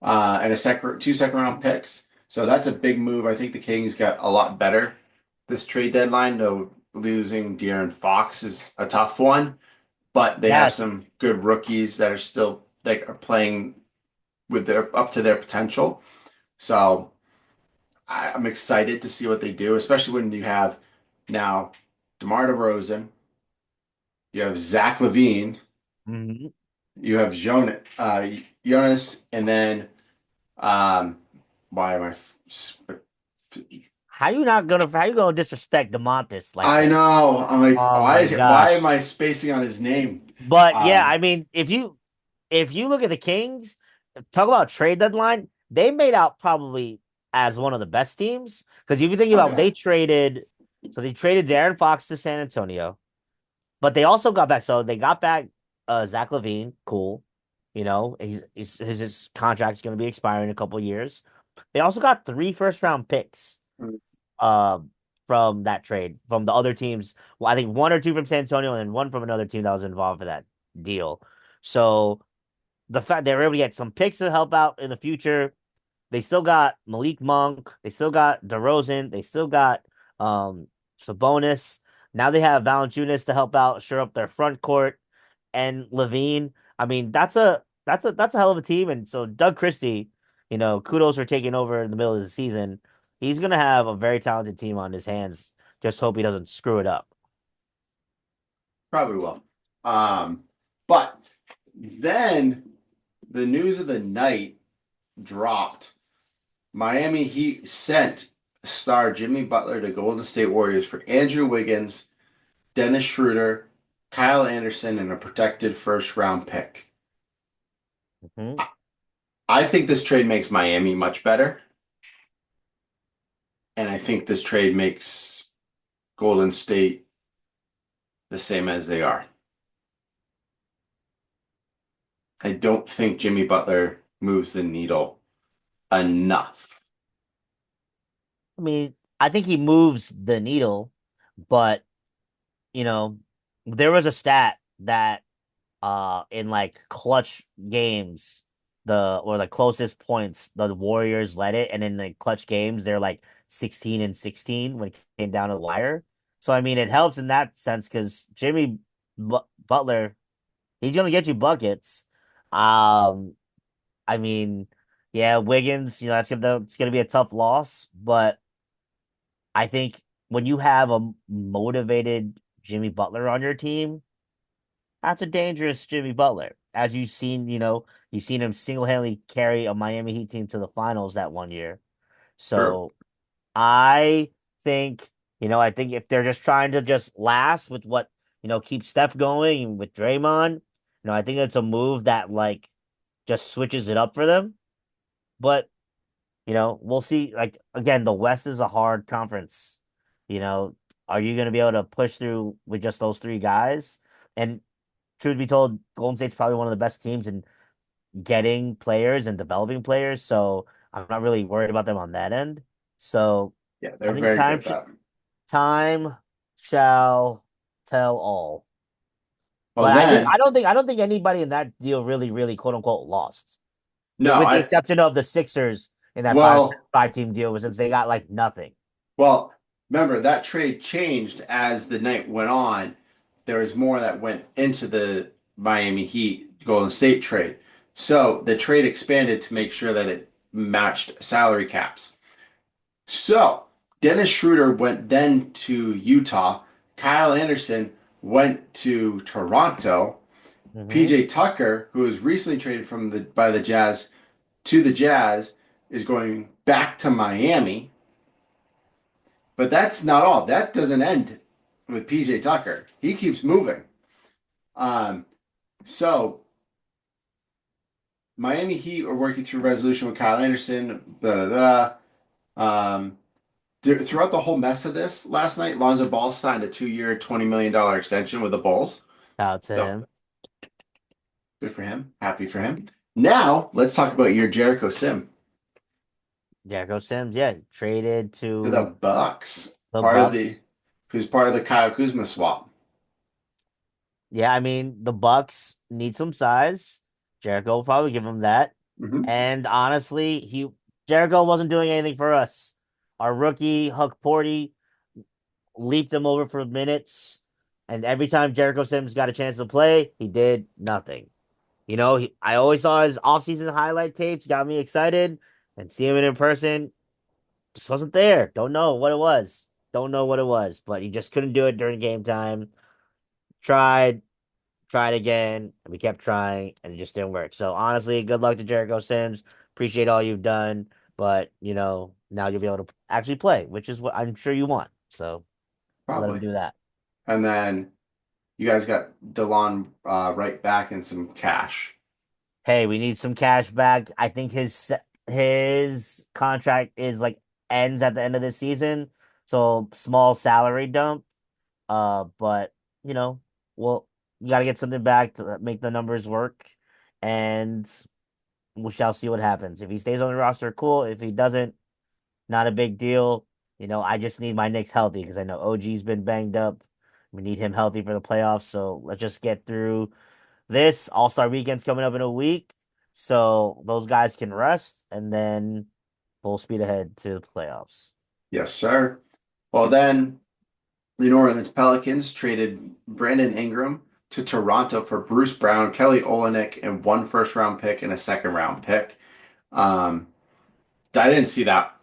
and two second round picks. So that's a big move. I think the Kings got a lot better this trade deadline, though losing De'Aaron Fox is a tough one. But they have some Yes. good rookies that are still like are playing with their up to their potential. So I'm excited to see what they do, especially when you have now DeMar DeRozan, you have Zach LaVine, Mhm. You have Jonas, and then um, why am I? How you gonna disrespect Demontis like I that? know. I'm like, Oh my why am gosh. I spacing on his name? But yeah, Um, I mean, if you look at the Kings, talk about trade deadline, they made out probably as one of the best teams. Because if you think oh about yeah, they traded Darren Fox to San Antonio, but they also got back. So they got back Zach LaVine, cool. You know, his contract's going to be expiring in a couple of years. They also got three first round picks um from that trade from the other teams. Well, I think one or two from San Antonio and then one from another team that was involved for that deal. So the fact they were able to get some picks to help out in the future. They still got Malik Monk. They still got DeRozan. They still got um Sabonis. Now they have Valanciunas to help out, shore up their front court, and Levine. I mean, that's a hell of a team. And so Doug Christie, kudos for taking over in the middle of the season. He's gonna have a very talented team on his hands. Just hope he doesn't screw it up. probably will. Um, but then the news of the night dropped. Miami Heat sent star Jimmy Butler to Golden State Warriors for Andrew Wiggins, Dennis Schroeder, Kyle Anderson, and a protected first round pick. Mhm. I I think this trade makes Miami much better, and I think this trade makes Golden State the same as they are. I don't think Jimmy Butler moves the needle enough. I mean, I think he moves the needle, but you know, there was a stat that in like clutch games, the or the closest points, the Warriors led it, and in the clutch games, they're like 16 and 16 when it came down to the wire. So I mean, it helps in that sense because Butler, he's gonna get you buckets. Um, I mean, yeah, Wiggins, it's gonna be a tough loss, but I think when you have a motivated Jimmy Butler on your team, that's a dangerous Jimmy Butler. As you've seen him single-handedly carry a Miami Heat team to the finals that one year. True. So I I think if they're just trying to just last with what, keep Steph going with Draymond, I think it's a move that like just switches it up for them. But we'll see. Like again, the West is a hard conference. You know, are you going to be able to push through with just those three guys? And truth be told, Golden State's probably one of the best teams in getting players and developing players. So I'm not really worried about them on that end. So Yeah, I they're think very good at that. time shall tell all. Well, But I think then, I don't think anybody in that deal really, really quote unquote lost. no, With the exception of the Sixers in that well, five team deal, since they got like nothing. well, remember that trade changed as the night went on. There was more that went into the Miami Heat Golden State trade. So the trade expanded to make sure that it matched salary caps. So Dennis Schroeder went then to Utah. Kyle Anderson went to Toronto. Hmm. PJ Tucker, who was recently traded from the by the Jazz to the Jazz, is going back to Miami. But that's not all. That doesn't end with PJ Tucker. He keeps moving. Um, so Miami Heat are working through resolution with Kyle Anderson. Blah, blah, blah. Throughout the whole mess of this last night, Lonzo Ball signed a 2-year, $20 million extension with the Bulls. Out to So him. good for him. Happy for him. Now let's talk about your Jericho Sim Jericho Sims, yeah, traded to the to Bucks. the Part of Bucks. the Who's part of the Kyle Kuzma swap. Yeah, I mean, the Bucks need some size. Jericho will probably give him that. Hmm. And honestly, Jericho wasn't doing anything for us. Our rookie Huck Porty leaped him over for minutes, and every time Jericho Sims got a chance to play, he did nothing. I always saw his offseason highlight tapes, got me excited, and seeing him in person just wasn't there. Don't know what it was. Don't know what it was, but he just couldn't do it during game time. Tried. try it again, and we kept trying, and it just didn't work. So honestly, good luck to Jericho Sims. Appreciate all you've done, but now you'll be able to actually play, which is what I'm sure you want. So let him Probably. do that. And then you guys got DeLon right back in some cash. Hey, we need some cash back. I think his contract is like ends at the end of the season, so small salary dump. But you know, well, you got to get something back to make the numbers work, and we shall see what happens. If he stays on the roster, cool. If he doesn't, not a big deal. I just need my Knicks healthy because I know OG's been banged up. We need him healthy for the playoffs. So let's just get through this. All-Star weekend's coming up in a week. So those guys can rest and then full speed ahead to the playoffs. Yes, sir. Well, then the New Orleans Pelicans traded Brandon Ingram to Toronto for Bruce Brown, Kelly Olynyk, and one first round pick and a second round pick. Um, I didn't see that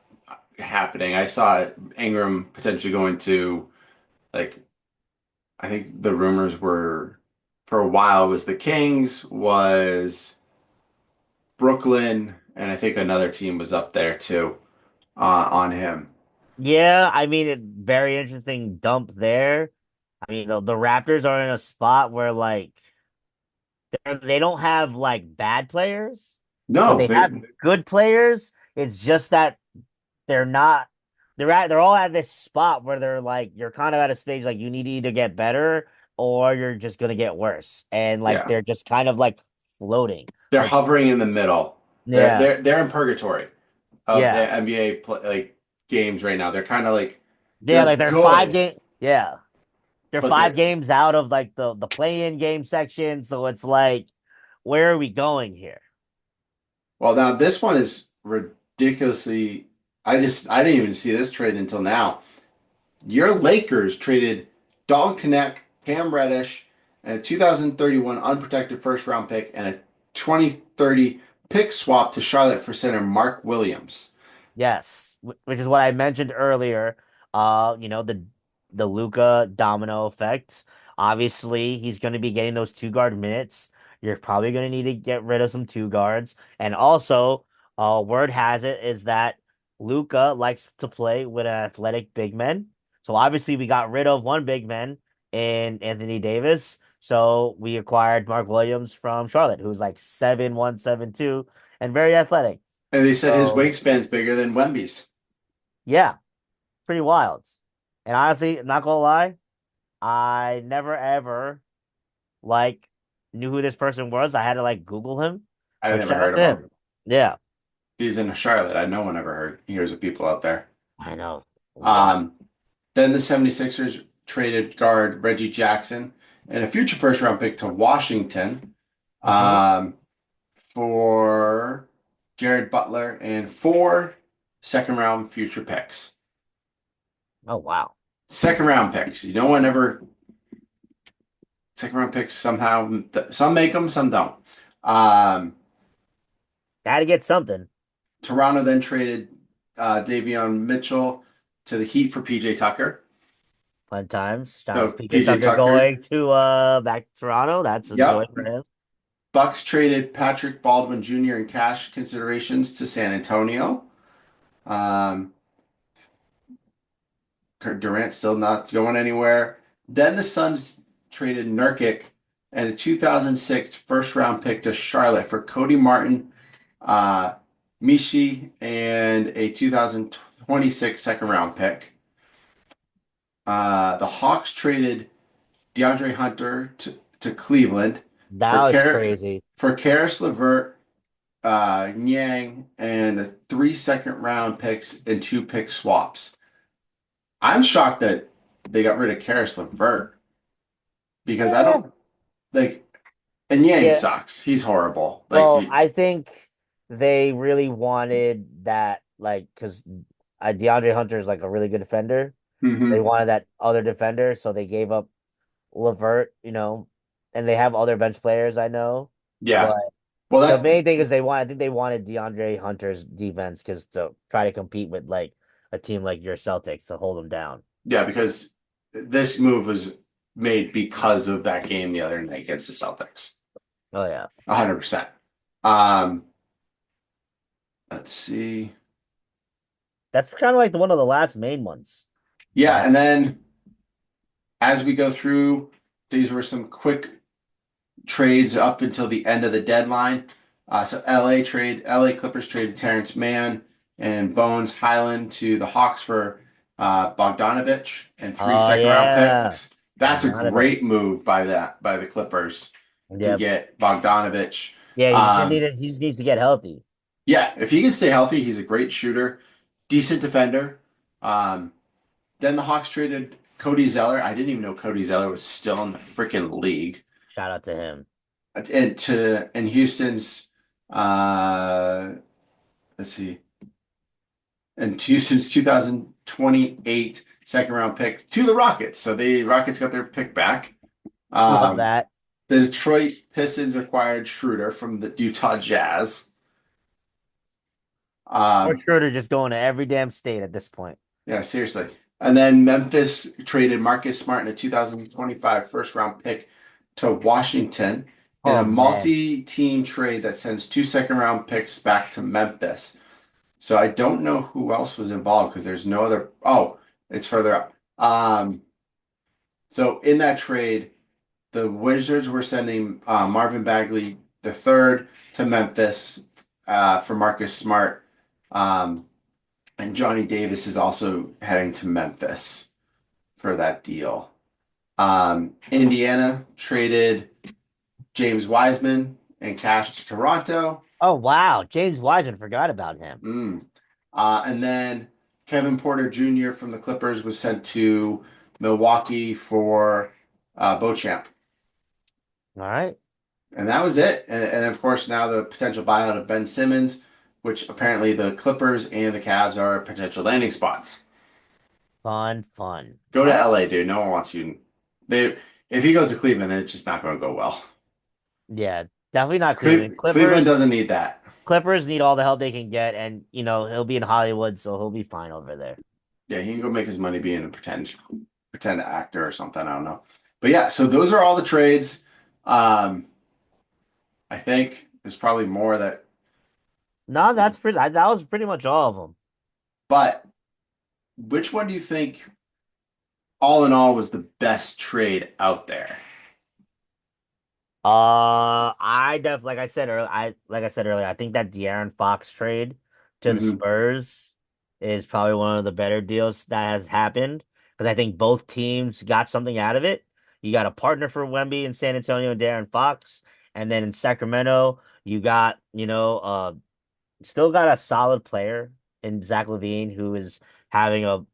happening. I saw Ingram potentially going to like I think the rumors were for a while was the Kings, was Brooklyn, and I think another team was up there too on him. Yeah, I mean, very interesting dump there. I mean, the Raptors are in a spot where like they don't have like bad players, but No, they have good players. It's just that they're not they're all at this spot where they're like you're kind of at a stage like you need to either get better or you're just gonna get worse. And like yeah, they're just kind of like floating. they're Like hovering in the middle. They're yeah. they're they're in purgatory of Yeah. the NBA like games right now. They're kind of like Yeah, they're like they're five good, game yeah. They're but five they're games out of like the play-in game section. So it's like, where are we going here? well now this one is ridiculously. I didn't even see this trade until now. Your Lakers traded Dalton Knecht, Cam Reddish, and a 2031 unprotected first round pick and a 2030 pick swap to Charlotte for center Mark Williams. Yes, which is what I mentioned earlier. The Luca domino effect. Obviously, he's going to be getting those two guard minutes. You're probably going to need to get rid of some two guards, and also, word has it is that Luca likes to play with an athletic big man. So obviously, we got rid of one big man in Anthony Davis. So we acquired Mark Williams from Charlotte, who's like 7'1", 7'2", and very athletic. And they said his So wingspan's bigger than Wemby's. yeah, pretty wild. And honestly, not gonna lie, I never ever like knew who this person was. I had to like Google him, I've but never shout out heard to of him. him. Yeah, He's in Charlotte. I no one ever heard. Here's the people out there. I know. Wow. Um, then the 76ers traded guard Reggie Jackson and a future first round pick to Washington Mm-hmm. um, for Jared Butler and four second round future picks. Oh wow. Second round picks. No one ever second round picks somehow. Some make them, some don't. Um, Got to get something. Toronto then traded Davion Mitchell to the Heat for PJ Tucker. Fun times. Shout out to So PJ PJ Tucker Tucker, going to back to Toronto. That's a joy yep. for him. Bucks traded Patrick Baldwin Jr. in cash considerations to San Antonio. Um, Durant still not going anywhere. Then the Suns traded Nurkic and a 2006 first round pick to Charlotte for Cody Martin, uh, Mishi, and a 2026 second round pick. The Hawks traded DeAndre Hunter to Cleveland That was crazy. For Karis LeVert, Nyang, and the 3 second round picks and two pick swaps. I'm shocked that they got rid of Karis LeVert because I Yeah. don't like, and Yang Yeah. sucks. He's horrible. Well, I think they really wanted that, like, because DeAndre Hunter is like a really good defender. So they hmm wanted that other defender. So they gave up Levert, and they have other bench players I know. yeah. But Well, the that main thing is I think they wanted DeAndre Hunter's defense because to try to compete with like a team like your Celtics to hold them down. yeah because this move was made because of that game the other night against the Celtics. Oh yeah. 100%. Um, let's see. That's kind of like one of the last main ones. Yeah, That and then as we go through, these were some quick trades up until the end of the deadline. So LA Clippers traded Terrence Mann and Bones Highland to the Hawks for Bogdanovich and three Oh second round yeah. picks. That's a Bogdanovich. great move by the Clippers to Yep. get Bogdanovich. Yeah, Um, he just needs to get healthy. yeah, if he can stay healthy, he's a great shooter, decent defender. Um, then the Hawks traded Cody Zeller. I didn't even know Cody Zeller was still in the freaking league. Shout out to him. And Houston's uh let's see, and Houston's 2028 second round pick to the Rockets. So the Rockets got their pick back. Love Um, that. the Detroit Pistons acquired Schroeder from the Utah Jazz. Or Um, Schroeder just going to every damn state at this point. yeah, seriously. And then Memphis traded Marcus Smart in a 2025 first round pick to Washington in a Oh man. multi-team trade that sends two second round picks back to Memphis. So I don't know who else was involved because there's no other. Oh, it's further up. So in that trade, the Wizards were sending Marvin Bagley the third to Memphis for Marcus Smart, um, and Johnny Davis is also heading to Memphis for that deal. Indiana traded James Wiseman and cash to Toronto. Oh wow. James Wiseman forgot about him. Mm. And then Kevin Porter Jr. from the Clippers was sent to Milwaukee for Beauchamp. All right. And that was it. And of course, now the potential buyout of Ben Simmons, which apparently the Clippers and the Cavs are potential landing spots. Fun, fun. Go to All right. LA, dude. No one wants you. They, if he goes to Cleveland, it's just not going to go well. Yeah, definitely not Cleveland. Cleveland doesn't need that. Clippers need all the help they can get, and he'll be in Hollywood, so he'll be fine over there. Yeah, he can go make his money being a pretend actor or something. I don't know. But yeah, so those are all the trades. Um, I think there's probably more that, No, that was pretty much all of them. but which one do you think, all in all, was the best trade out there? Like I said earlier, I think that De'Aaron Fox trade to the Hmm. Spurs is probably one of the better deals that has happened because I think both teams got something out of it. You got a partner for Wemby in San Antonio and De'Aaron Fox, and then in Sacramento, you got still got a solid player in Zach LaVine who is having a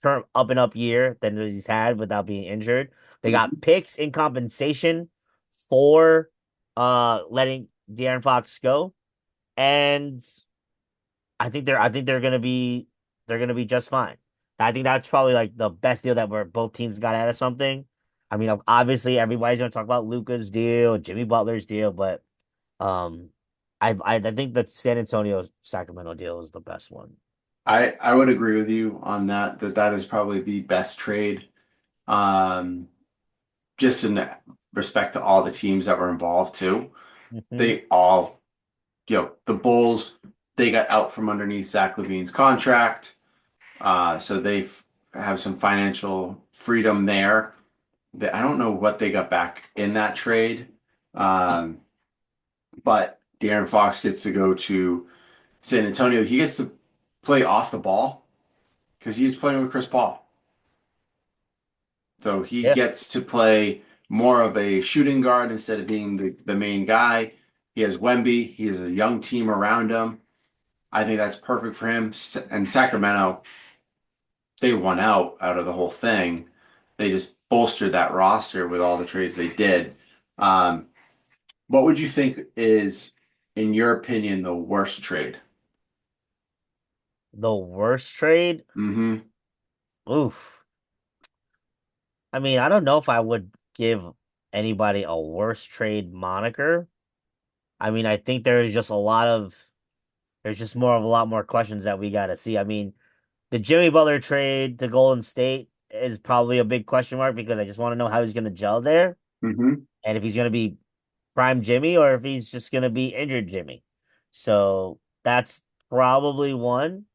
turn up and up year than he's had without being injured. They got picks in compensation for letting De'Aaron Fox go. And I think they're gonna be just fine. I think that's probably like the best deal that where both teams got out of something. I mean, obviously everybody's gonna talk about Luka's deal, Jimmy Butler's deal, but um I think the San Antonio Sacramento deal is the best one. I would agree with you on that, that is probably the best trade. Um, just in respect to all the teams that were involved too. Hmm. They all, the Bulls, they got out from underneath Zach LaVine's contract. So have some financial freedom there. I don't know what they got back in that trade. Um, but De'Aaron Fox gets to go to San Antonio. He gets to play off the ball because he's playing with Chris Paul. So he Yeah. gets to play more of a shooting guard instead of being the main guy. He has Wemby. He has a young team around him. I think that's perfect for him. And Sacramento, they won out of the whole thing. They just bolstered that roster with all the trades they did. Um, what would you think is, in your opinion, the worst trade? The worst trade? Hmm. Oof. I mean, I don't know if I would give anybody a worst trade moniker. I mean, I think there's just more of a lot more questions that we got to see. I mean, the Jimmy Butler trade to Golden State is probably a big question mark because I just want to know how he's going to gel there Hmm. and if he's going to be prime Jimmy or if he's just going to be injured Jimmy. So that's probably one.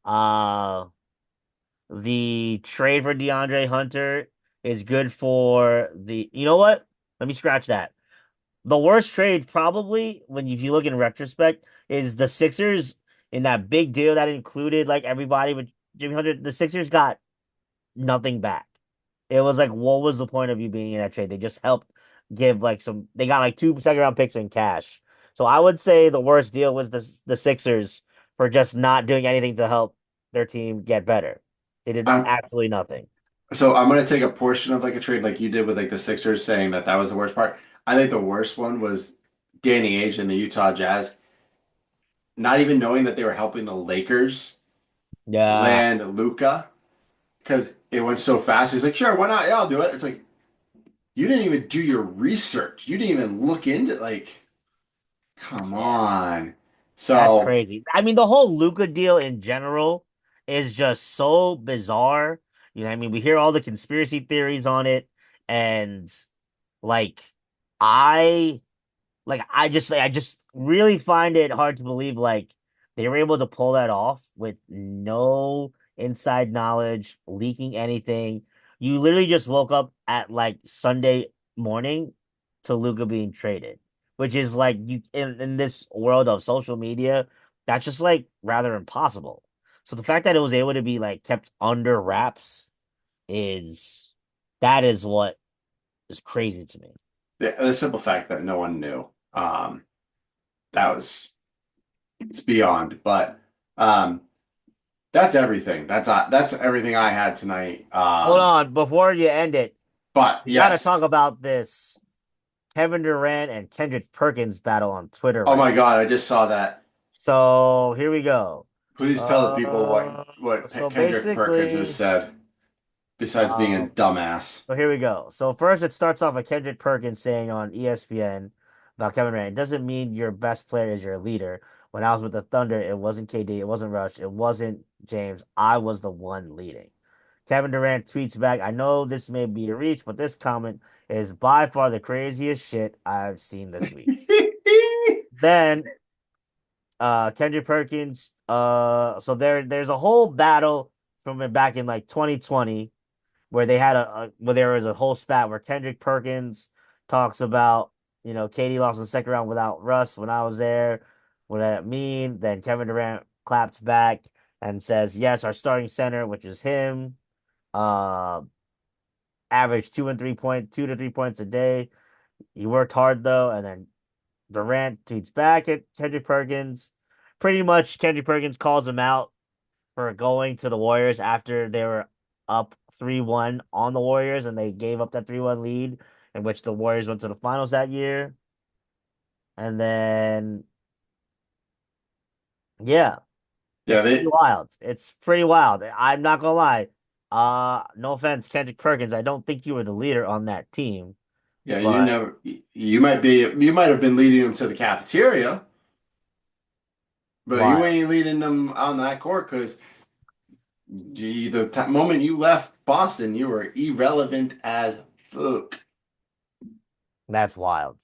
Uh, the trade for DeAndre Hunter is good for the. You know what? Let me scratch that. The worst trade, probably, when if you look in retrospect, is the Sixers in that big deal that included like everybody with Jimmy Hunter. The Sixers got nothing back. It was like, what was the point of you being in that trade? They just helped give like some. They got like two second round picks in cash. So I would say the worst deal was the Sixers for just not doing anything to help their team get better. They did I'm absolutely nothing. so I'm gonna take a portion of like a trade like you did with like the Sixers, saying that that was the worst part. I think the worst one was Danny Ainge and the Utah Jazz, not even knowing that they were helping the Lakers Yeah, land Luca because it went so fast. He's like, sure, why not? Yeah, I'll do it. It's like you didn't even do your research. You didn't even look into like, come yeah. on. That's So crazy. I mean, the whole Luca deal in general is just so bizarre. You know, what I mean, we hear all the conspiracy theories on it, and like, I I just really find it hard to believe like they were able to pull that off with no inside knowledge, leaking anything. You literally just woke up at like Sunday morning to Luca being traded, which is like you in this world of social media, that's just like rather impossible. So the fact that it was able to be like kept under wraps is that is what is crazy to me. the simple fact that no one knew, that was it's beyond. But um, that's everything. That's everything I had tonight. Hold on, before you end it, But we got to talk yes. about this Kevin Durant and Kendrick Perkins battle on Twitter Oh right my now. God, I just saw that. So here we go. Please tell the people what So Kendrick Perkins has basically, said, besides being a um, dumbass. so here we go. So first, it starts off with Kendrick Perkins saying on ESPN about Kevin Durant. It doesn't mean your best player is your leader. When I was with the Thunder, it wasn't KD, it wasn't Rush, it wasn't James. I was the one leading. Kevin Durant tweets back, I know this may be a reach, but this comment is by far the craziest shit I've seen this week. Then Kendrick Perkins, so there's a whole battle from it back in like 2020 where they had where there was a whole spat where Kendrick Perkins talks about, Katie lost in the second round without Russ when I was there. What did that mean? Then Kevin Durant claps back and says, yes, our starting center, which is him, uh, averaged 2 to 3 points a day. He worked hard though, and then Durant tweets back at Kendrick Perkins. Pretty much, Kendrick Perkins calls him out for going to the Warriors after they were up 3-1 on the Warriors and they gave up that 3-1 lead, in which the Warriors went to the finals that year. And then, yeah, Yeah, it's pretty they wild. It's pretty wild. I'm not gonna lie. No offense, Kendrick Perkins. I don't think you were the leader on that team, yeah, you but never you might have been leading them to the cafeteria, but you wild. ain't leading them on that court because the moment you left Boston, you were irrelevant as fuck. That's wild.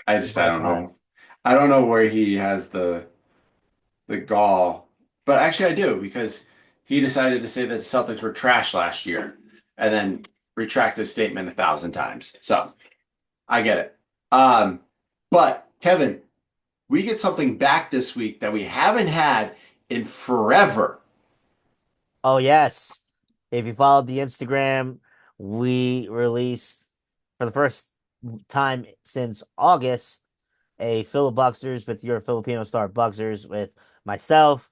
I That's don't wild. know. I don't know where he has the gall. But actually, I do because he decided to say that the Celtics were trash last year and then retract his statement 1,000 times. So I get it. Um, but Kevin, we get something back this week that we haven't had in forever. Oh yes. If you followed the Instagram, we released for the first time since August a filibusters with your Filipino star Bugsers with myself,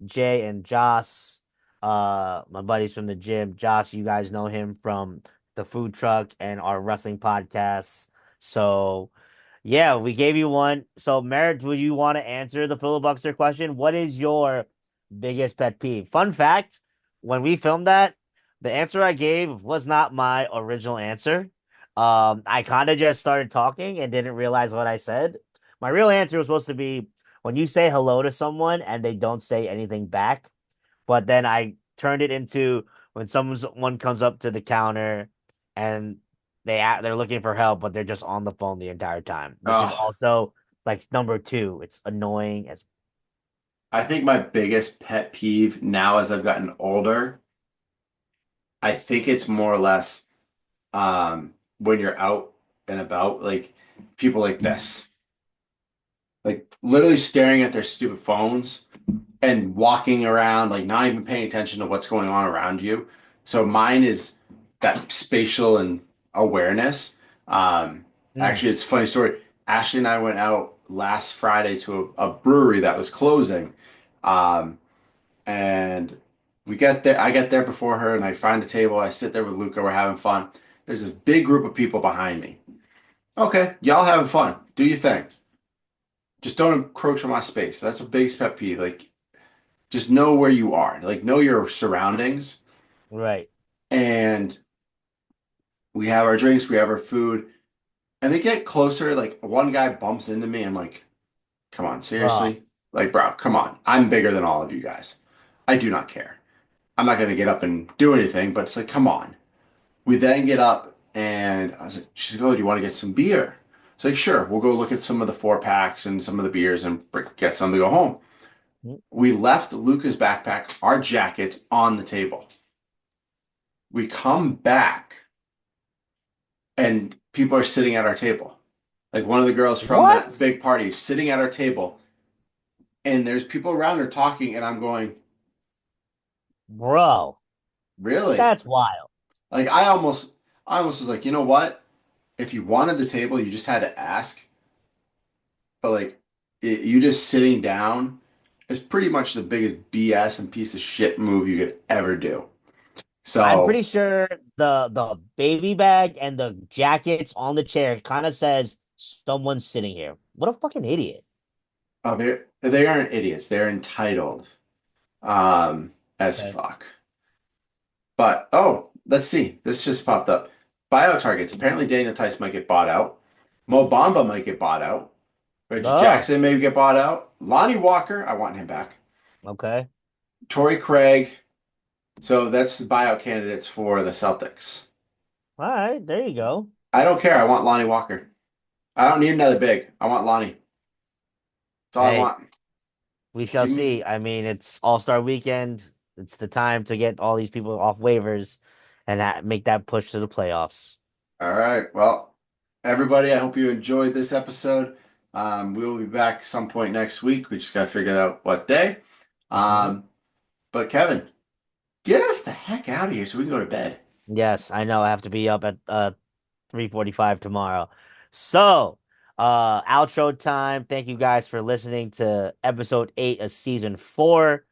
Jay, and Joss. My buddies from the gym. Joss, you guys know him from the food truck and our wrestling podcasts. So yeah, we gave you one. So Merritt, would you want to answer the filibuster question? What is your biggest pet peeve? Fun fact, when we filmed that, the answer I gave was not my original answer. I kind of just started talking and didn't realize what I said. My real answer was supposed to be when you say hello to someone and they don't say anything back, but then I turned it into when someone comes up to the counter and they're looking for help, but they're just on the phone the entire time, which is Oh, also like number two. It's annoying as I think my biggest pet peeve now as I've gotten older, I think it's more or less when you're out and about, like people like this, like literally staring at their stupid phones and walking around, like not even paying attention to what's going on around you. So mine is that spatial and awareness. Mm. Actually, it's a funny story. Ashley and I went out last Friday to a brewery that was closing. Um, and we get there, I get there before her and I find a table. I sit there with Luca. We're having fun. There's this big group of people behind me. Okay, y'all having fun. Do your thing. Just don't encroach on my space. That's a big pet peeve. Like, just know where you are. Like, know your surroundings. right. And we have our drinks, we have our food, and they get closer. Like, one guy bumps into me. I'm like, come on, Oh, seriously? Like, bro, come on. I'm bigger than all of you guys. I do not care. I'm not going to get up and do anything, but it's like, come on. We then get up and I was like, she's like, oh, do you want to get some beer? It's like, sure, we'll go look at some of the 4 packs and some of the beers and get some to go home. mm, We left Luca's backpack, our jackets on the table. We come back and people are sitting at our table. Like one of the girls from that what? big party is sitting at our table and there's people around her talking and I'm going, Bro, really? that's wild. Like I almost was like, you know what? If you wanted the table, you just had to ask. But like you just sitting down is pretty much the biggest BS and piece of shit move you could ever do. I'm So pretty sure the baby bag and the jackets on the chair kind of says someone's sitting here. What a fucking idiot. they aren't idiots. They're entitled um as Okay. fuck. But oh, let's see. This just popped up. Bio targets. Apparently Daniel Tice might get bought out. Mo Bamba might get bought out. Reggie Oh, Jackson may get bought out. Lonnie Walker, I want him back. okay. Torrey Craig. So that's the buyout candidates for the Celtics. All right, there you go. I don't care. I want Lonnie Walker. I don't need another big. I want Lonnie. That's all I Hey, want. we shall Give me. see. I mean, it's All-Star weekend. It's the time to get all these people off waivers and make that push to the playoffs. All right. Well, everybody, I hope you enjoyed this episode. We will be back some point next week. We just got to figure out what day. Mhm. Um, but Kevin, get us the heck out of here so we can go to bed. Yes, I know. I have to be up at 3:45 tomorrow. So, outro time. Thank you guys for listening to episode 8 of season 4.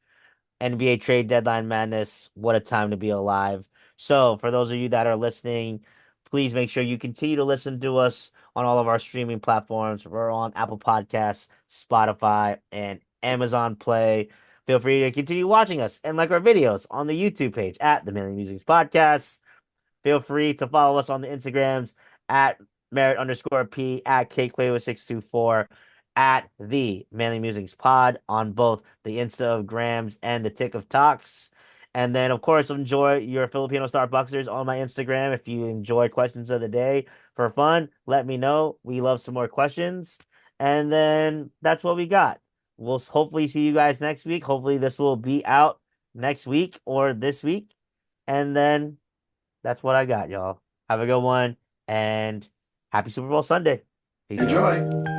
NBA trade deadline madness. What a time to be alive. So, for those of you that are listening, please make sure you continue to listen to us on all of our streaming platforms. We're on Apple Podcasts, Spotify, and Amazon Play. Feel free to continue watching us and like our videos on the YouTube page at the Million Musics Podcast. Feel free to follow us on the Instagrams at Merit_P, at KQuayo624, at the Manly Musings Pod on both the Instagrams and the TikToks. And then, of course, enjoy your Filipino Star Boxers on my Instagram. If you enjoy questions of the day for fun, let me know. We love some more questions. And then that's what we got. We'll hopefully see you guys next week. Hopefully, this will be out next week or this week. And then that's what I got, y'all. Have a good one and happy Super Bowl Sunday. Peace out. Enjoy.